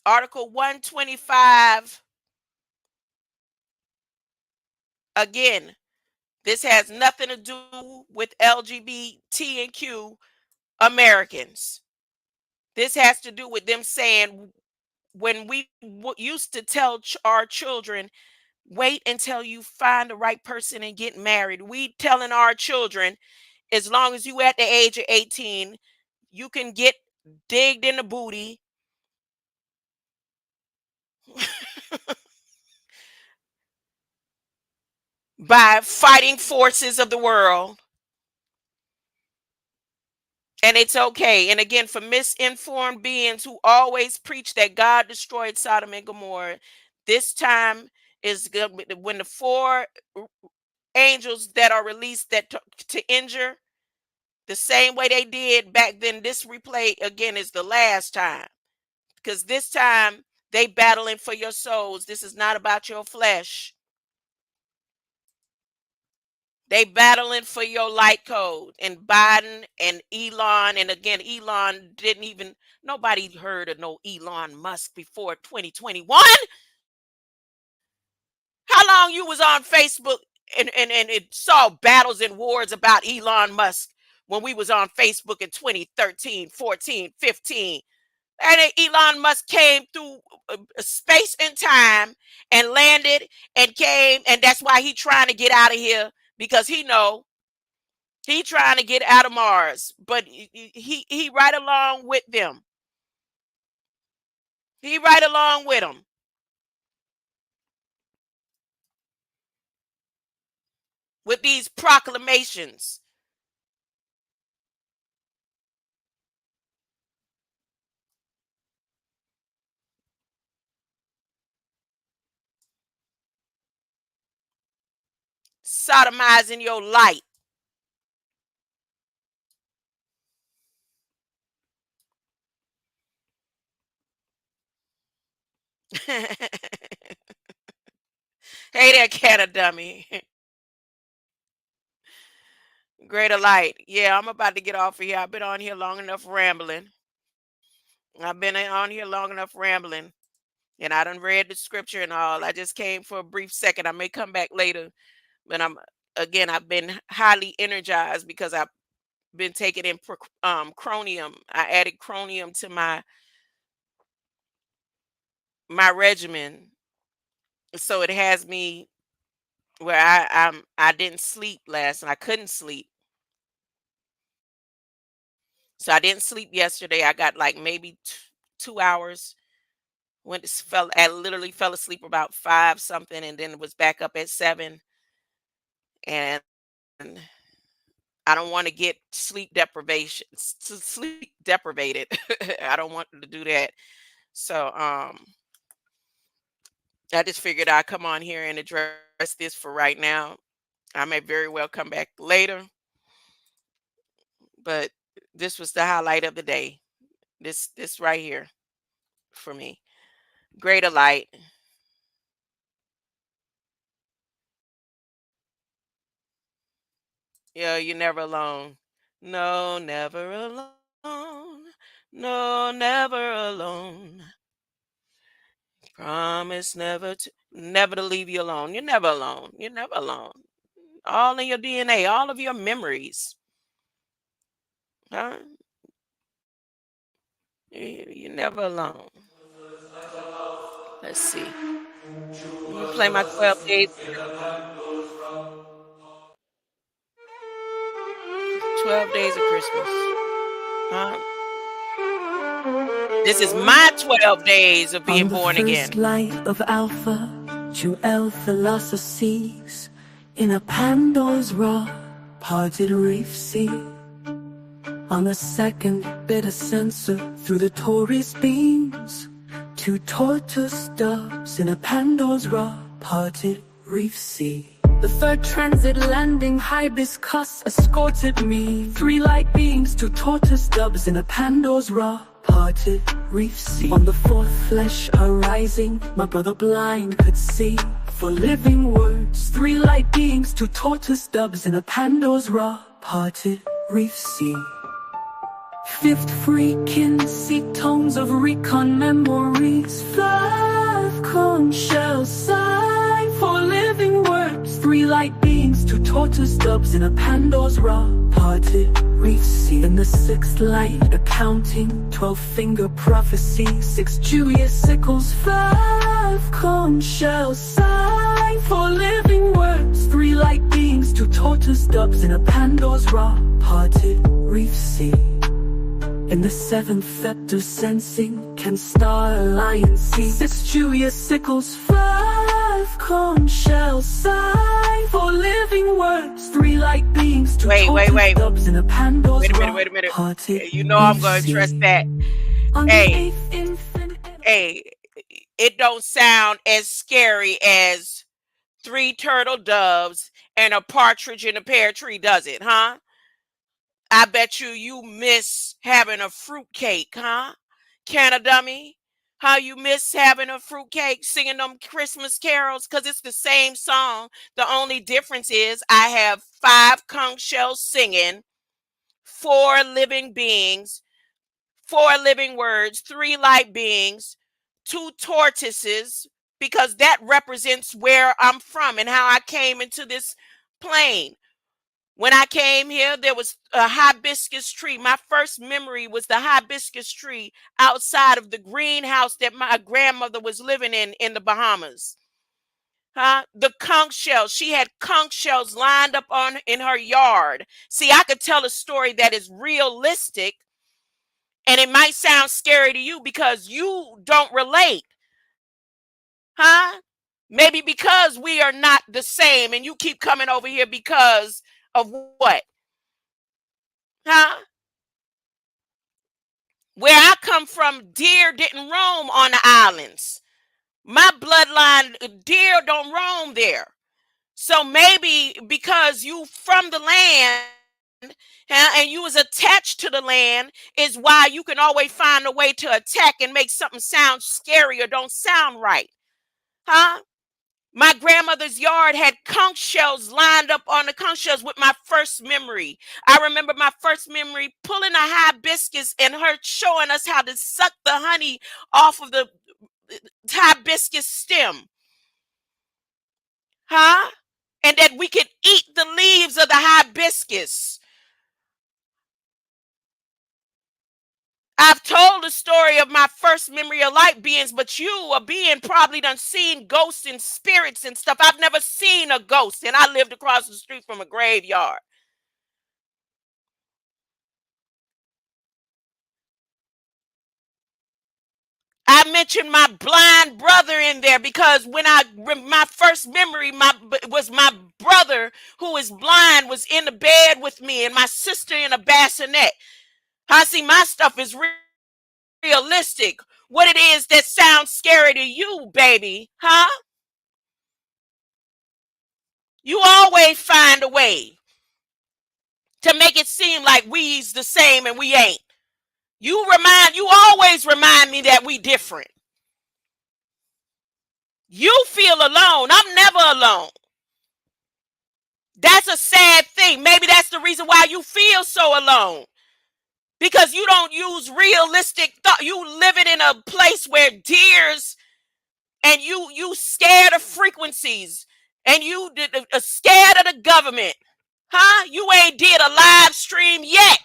S2: Article 125. Again, this has nothing to do with LGBT and Q Americans. This has to do with them saying when we used to tell our children, wait until you find the right person and get married. We telling our children, as long as you at the age of 18, you can get digged in the booty by fighting forces of the world. And it's okay. And again, for misinformed beings who always preach that God destroyed Sodom and Gomorrah, this time is good when the four angels that are released that to injure the same way they did back then. This replay again is the last time, because this time they battling for your souls. This is not about your flesh. They battling for your light code. And Biden and Elon, and again, Elon didn't even, nobody heard of no Elon Musk before 2021. How long you was on Facebook and it saw battles and wars about Elon Musk when we was on Facebook in 2013, 14, 15? And then Elon Musk came through space and time and landed and came, and that's why he trying to get out of here, because he trying to get out of Mars. But he right along with them. He right along with them. With these proclamations. Sodomizing your light. Hey there, Canada dummy. Greater light. Yeah, I'm about to get off of here. I've been on here long enough rambling. I've been on here long enough rambling. And I done read the scripture and all. I just came for a brief second. I may come back later. But I've been highly energized because I've been taking in chromium. I added chromium to my regimen. So it has me where I didn't sleep last night. I couldn't sleep. So I didn't sleep yesterday. I got like maybe 2 hours. I literally fell asleep about 5 something, and then was back up at 7. And I don't want to get sleep deprivated. I don't want to do that. So I just figured I'd come on here and address this for right now. I may very well come back later, but this was the highlight of the day. This right here for me. Greater light. Yeah, you're never alone. No, never alone. No, never alone. Promise never to leave you alone. You're never alone. You're never alone. All in your DNA, all of your memories. Huh? You're never alone. Let's see. Let me play my 12 days. 12 days of Christmas. Huh? This is my 12 days of being born again.
S4: On the first light of Alpha, Jewel philosophies in a Pandora's raw parted reef sea. On the second bitter sensor through the Taurus beams, two tortoise doves in a Pandora's raw parted reef sea. The third transit landing hibiscus escorted me. Three light beams, two tortoise doves in a Pandora's raw parted reef sea. On the fourth flesh arising, my brother blind could see. For living words, three light beings, two tortoise doves in a Pandora's raw parted reef sea. Fifth freaking sea tones of recon memories. Five conch shell sigh for living words. Three light beings, two tortoise doves in a Pandora's raw parted reef sea. In the sixth light accounting, 12-finger prophecy. Six Julius sickles, five conch shell sigh for living words. Three light beings, two tortoise doves in a Pandora's raw parted reef sea. In the seventh thepter sensing, can star alliance see. Six Julius sickles, five conch shell sigh for living words. Three light beings, two tortoise doves in a Pandora's
S2: Wait a minute. You know I'm going to trust that. Hey, it don't sound as scary as three turtle doves and a partridge in a pear tree, does it, huh? I bet you miss having a fruitcake, huh? Can a dummy? How you miss having a fruitcake, singing them Christmas carols? Because it's the same song. The only difference is I have five conch shells singing, four living beings, four living words, three light beings, two tortoises, because that represents where I'm from and how I came into this plane. When I came here, there was a hibiscus tree. My first memory was the hibiscus tree outside of the greenhouse that my grandmother was living in the Bahamas. Huh? The conch shells. She had conch shells lined up in her yard. See, I could tell a story that is realistic, and it might sound scary to you because you don't relate. Huh? Maybe because we are not the same, and you keep coming over here because of what? Huh? Where I come from, deer didn't roam on the islands. My bloodline, deer don't roam there. So maybe because you from the land and you was attached to the land is why you can always find a way to attack and make something sound scary or don't sound right. Huh? My grandmother's yard had conch shells lined up on the conch shells with my first memory. I remember my first memory pulling a hibiscus and her showing us how to suck the honey off of the hibiscus stem. Huh? And that we could eat the leaves of the hibiscus. I've told the story of my first memory of light beings, but you, a being, probably done seen ghosts and spirits and stuff. I've never seen a ghost, and I lived across the street from a graveyard. I mentioned my blind brother in there because when my first memory was my brother who is blind was in the bed with me and my sister in a bassinet. I see my stuff is realistic. What it is that sounds scary to you, baby, huh? You always find a way to make it seem like we's the same and we ain't. You always remind me that we different. You feel alone. I'm never alone. That's a sad thing. Maybe that's the reason why you feel so alone. Because you don't use realistic thought. You living in a place where deers and you scared of frequencies and you scared of the government. Huh? You ain't did a live stream yet.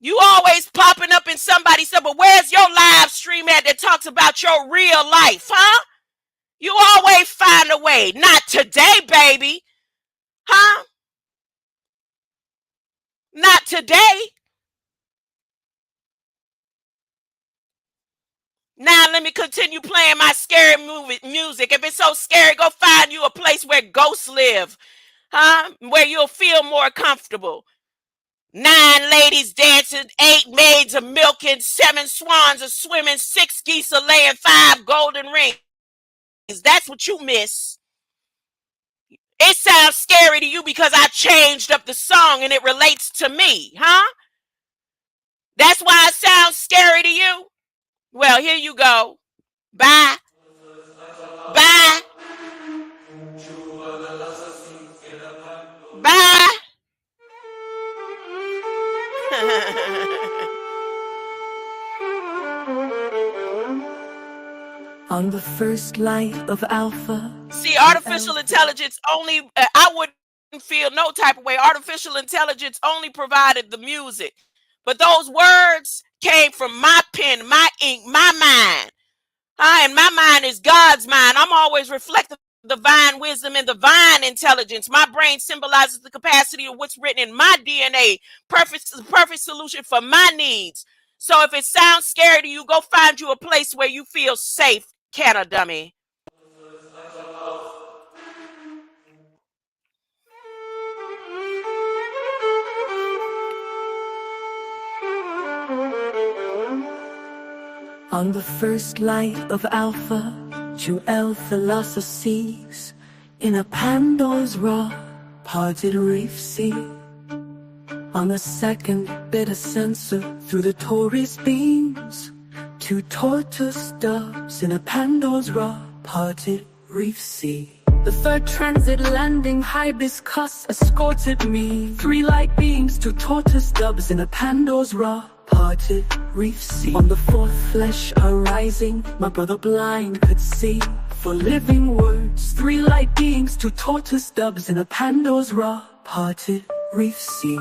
S2: You always popping up in somebody's stuff, but where's your live stream at that talks about your real life, huh? You always find a way. Not today, baby. Huh? Not today. Now let me continue playing my scary music. If it's so scary, go find you a place where ghosts live, huh? Where you'll feel more comfortable. 9 ladies dancing, 8 maids a milking, 7 swans a swimming, 6 geese a laying, 5 golden rings. That's what you miss. It sounds scary to you because I changed up the song and it relates to me, huh? That's why it sounds scary to you? Well, here you go. Bye. Bye. Bye.
S4: On the first light of Alpha.
S2: See, artificial intelligence only, I wouldn't feel no type of way. Artificial intelligence only provided the music. But those words came from my pen, my ink, my mind. And my mind is God's mind. I'm always reflecting divine wisdom and divine intelligence. My brain symbolizes the capacity of what's written in my DNA. Perfect solution for my needs. So if it sounds scary to you, go find you a place where you feel safe. Can a dummy.
S4: On the first light of Alpha, Jewel philosophies in a Pandora's raw parted reef sea. On the second bitter sensor through the Taurus beams, 2 tortoise doves in a Pandora's raw parted reef sea. The third transit landing hibiscus escorted me, 3 light beams, 2 tortoise doves in a Pandora's raw parted reef sea. On the 4th flesh arising, my brother blind could see 4 living words, 3 light beings, 2 tortoise doves in a Pandora's raw parted reef sea.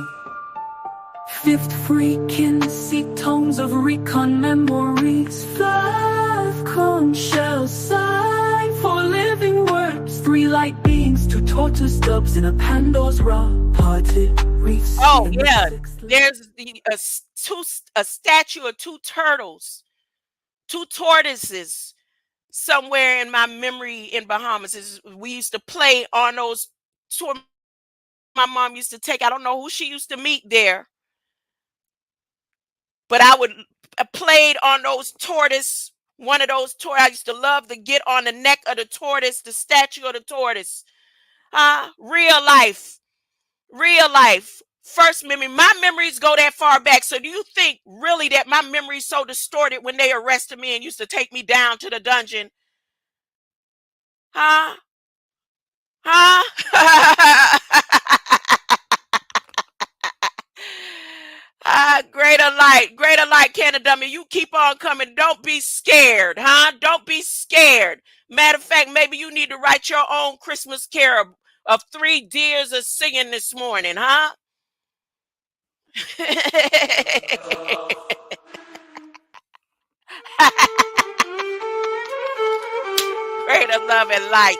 S4: 5th freaking sea tones of recon memories, 5 conch shell sign, 4 living words, 3 light beings, 2 tortoise doves in a Pandora's raw parted reef sea.
S2: Oh yeah, there's a statue of 2 turtles, 2 tortoises somewhere in my memory in Bahamas. We used to play on those tours. My mom used to take. I don't know who she used to meet there, but I played on those tortoise. One of those tortoise. I used to love to get on the neck of the tortoise, the statue of the tortoise. Real life. First memory. My memories go that far back. So do you think really that my memory's so distorted when they arrested me and used to take me down to the dungeon? Huh? Greater light, Canada. You keep on coming. Don't be scared, huh? Don't be scared. Matter of fact, maybe you need to write your own Christmas carol of 3 deers are singing this morning, huh? Greater love and light.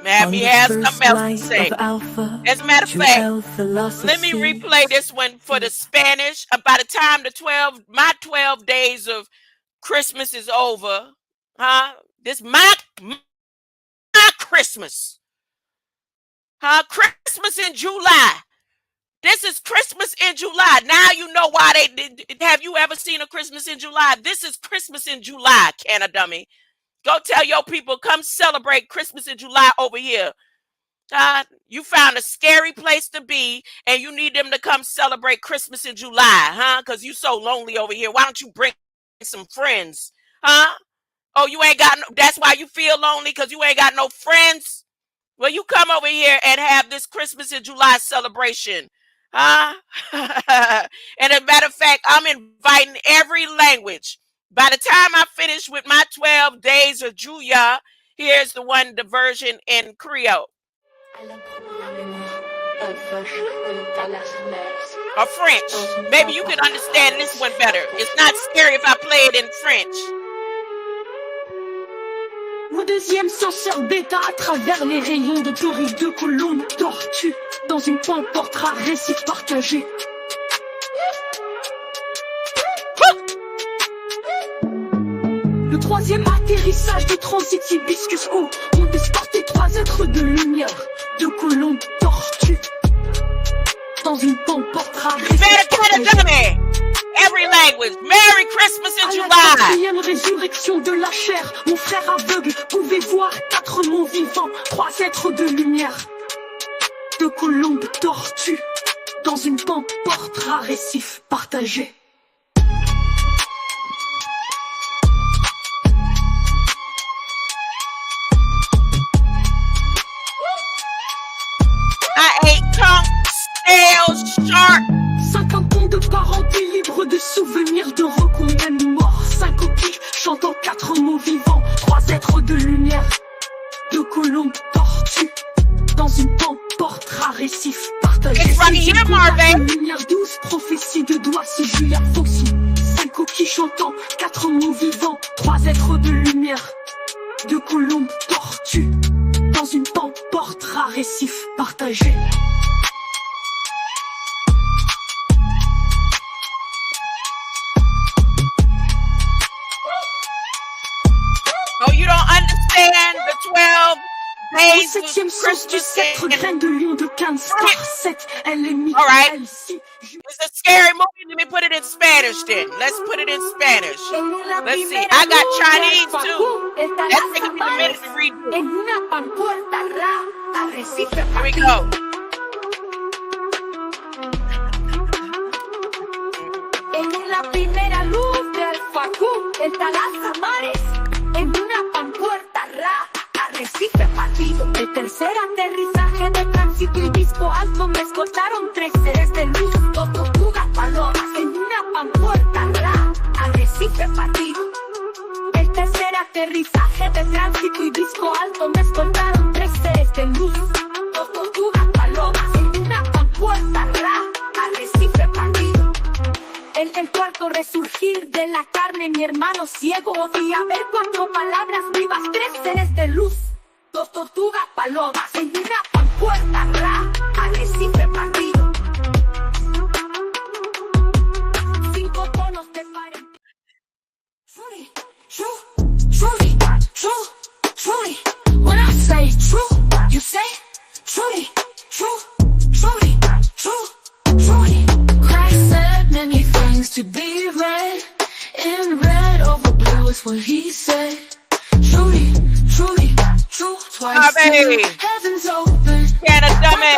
S2: Man, me have something else to say. As a matter of fact, let me replay this one for the Spanish. By the time my 12 days of Christmas is over, this my Christmas. Christmas in July. This is Christmas in July. Now you know why they did. Have you ever seen a Christmas in July? This is Christmas in July, can a dummy. Go tell your people, come celebrate Christmas in July over here. You found a scary place to be, and you need them to come celebrate Christmas in July, because you so lonely over here. Why don't you bring some friends, Oh, you ain't got no, that's why you feel lonely, because you ain't got no friends? Well, you come over here and have this Christmas in July celebration, And as a matter of fact, I'm inviting every language. By the time I finish with my 12 days of Julia, here's the version in Creole. Or French. Maybe you can understand this one better. It's not scary if I play it in French.
S4: Mon deuxième censeur bêta à travers les rayons de touristes de colombes tortues dans une pointe portera récif partagé. Le troisième atterrissage du transit hibiscus haut ont escorté 3 êtres de lumière de colombes tortues dans une pointe portera récif partagé.
S2: Every language. Merry Christmas in July.
S4: À la quatrième résurrection de la chair, mon frère aveugle pouvait voir 4 monts vivants, 3 êtres de lumière, de colombes tortues, dans une pente portera récif partagé.
S2: I ate conch, snails, shark.
S4: 50 ans de parenté libre de souvenirs de recombien morts. 5 coquilles chantant 4 mots vivants, 3 êtres de lumière, de colombes tortues, dans une pente portera récif partagé.
S2: It's right here, Marvin.
S4: Lumière 12, prophétie de doigts, si Julia Foxy. 5 coquilles chantant 4 mots vivants, 3 êtres de lumière, de colombes tortues, dans une pente portera récif partagé.
S2: Oh, you don't understand the 12 days
S4: Au 7e
S2: of
S4: sens du sceptre, graine de lion de Cannes, star 7, elle est mise.
S2: All right. It's a scary movie. Let me put it in Spanish then. Let's put it in Spanish. Let's see. I got Chinese too. That's taking me a minute to read. Here we go.
S4: En la primera luz del facú, está las amares. En una panpuerta arrecife partido. El tercer aterrizaje de tránsito y disco alto me escoltaron 3 seres de luz, tortugas, palomas. En una panpuerta arrecife partido. El tercer aterrizaje de tránsito y disco alto me escoltaron 3 seres de luz, tortugas, palomas. En una panpuerta arrecife partido. En el cuarto resurgir de la carne, mi hermano ciego podía ver 4 palabras vivas, 3 seres de luz, 2 tortugas, palomas. En una panpuerta arrecife partido. 5 tonos de pared. Truly. When I say true, you say truly. Christ said many things to be read. In red over blue is what he said. Truly, true. Twice heaven's open.
S2: Get a dummy.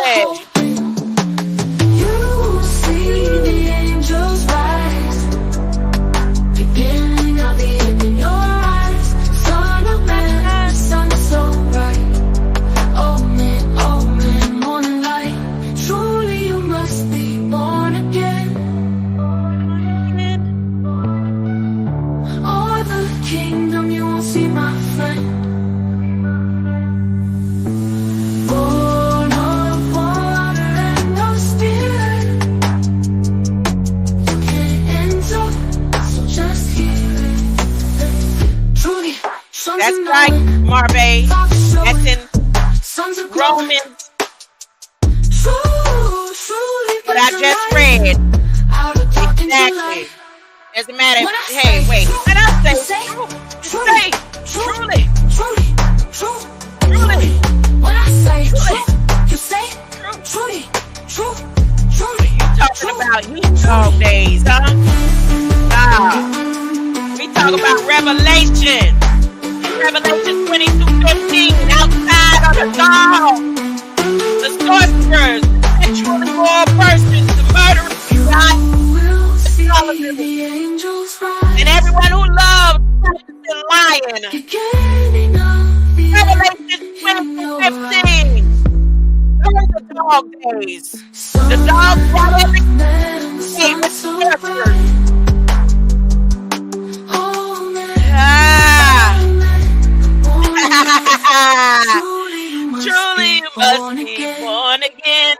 S4: You see the angels rise. Beginning of the end in your eyes. Son of man, sun so bright. Oh man, morning light. Truly you must be born again. Or the kingdom you won't see, my friend. Born of water and of spirit. You can't enter, so just hear it. Truly,
S2: That's right, Marvin. That's in Romans, what I just read. Exactly. Doesn't matter. Hey, wait. What I say? Say truly. Truly.
S4: When I say true, you say truly.
S2: You talking about you dog days, huh? We talk about Revelation. Revelation 22:15. Outside of the dog, the sorcerers, the sexually immoral persons, the murderers, and everyone who loves and lying. Revelation 22:15. Those are the dog days. The dogs brought everything with the sorcerers. Truly, you must be born again.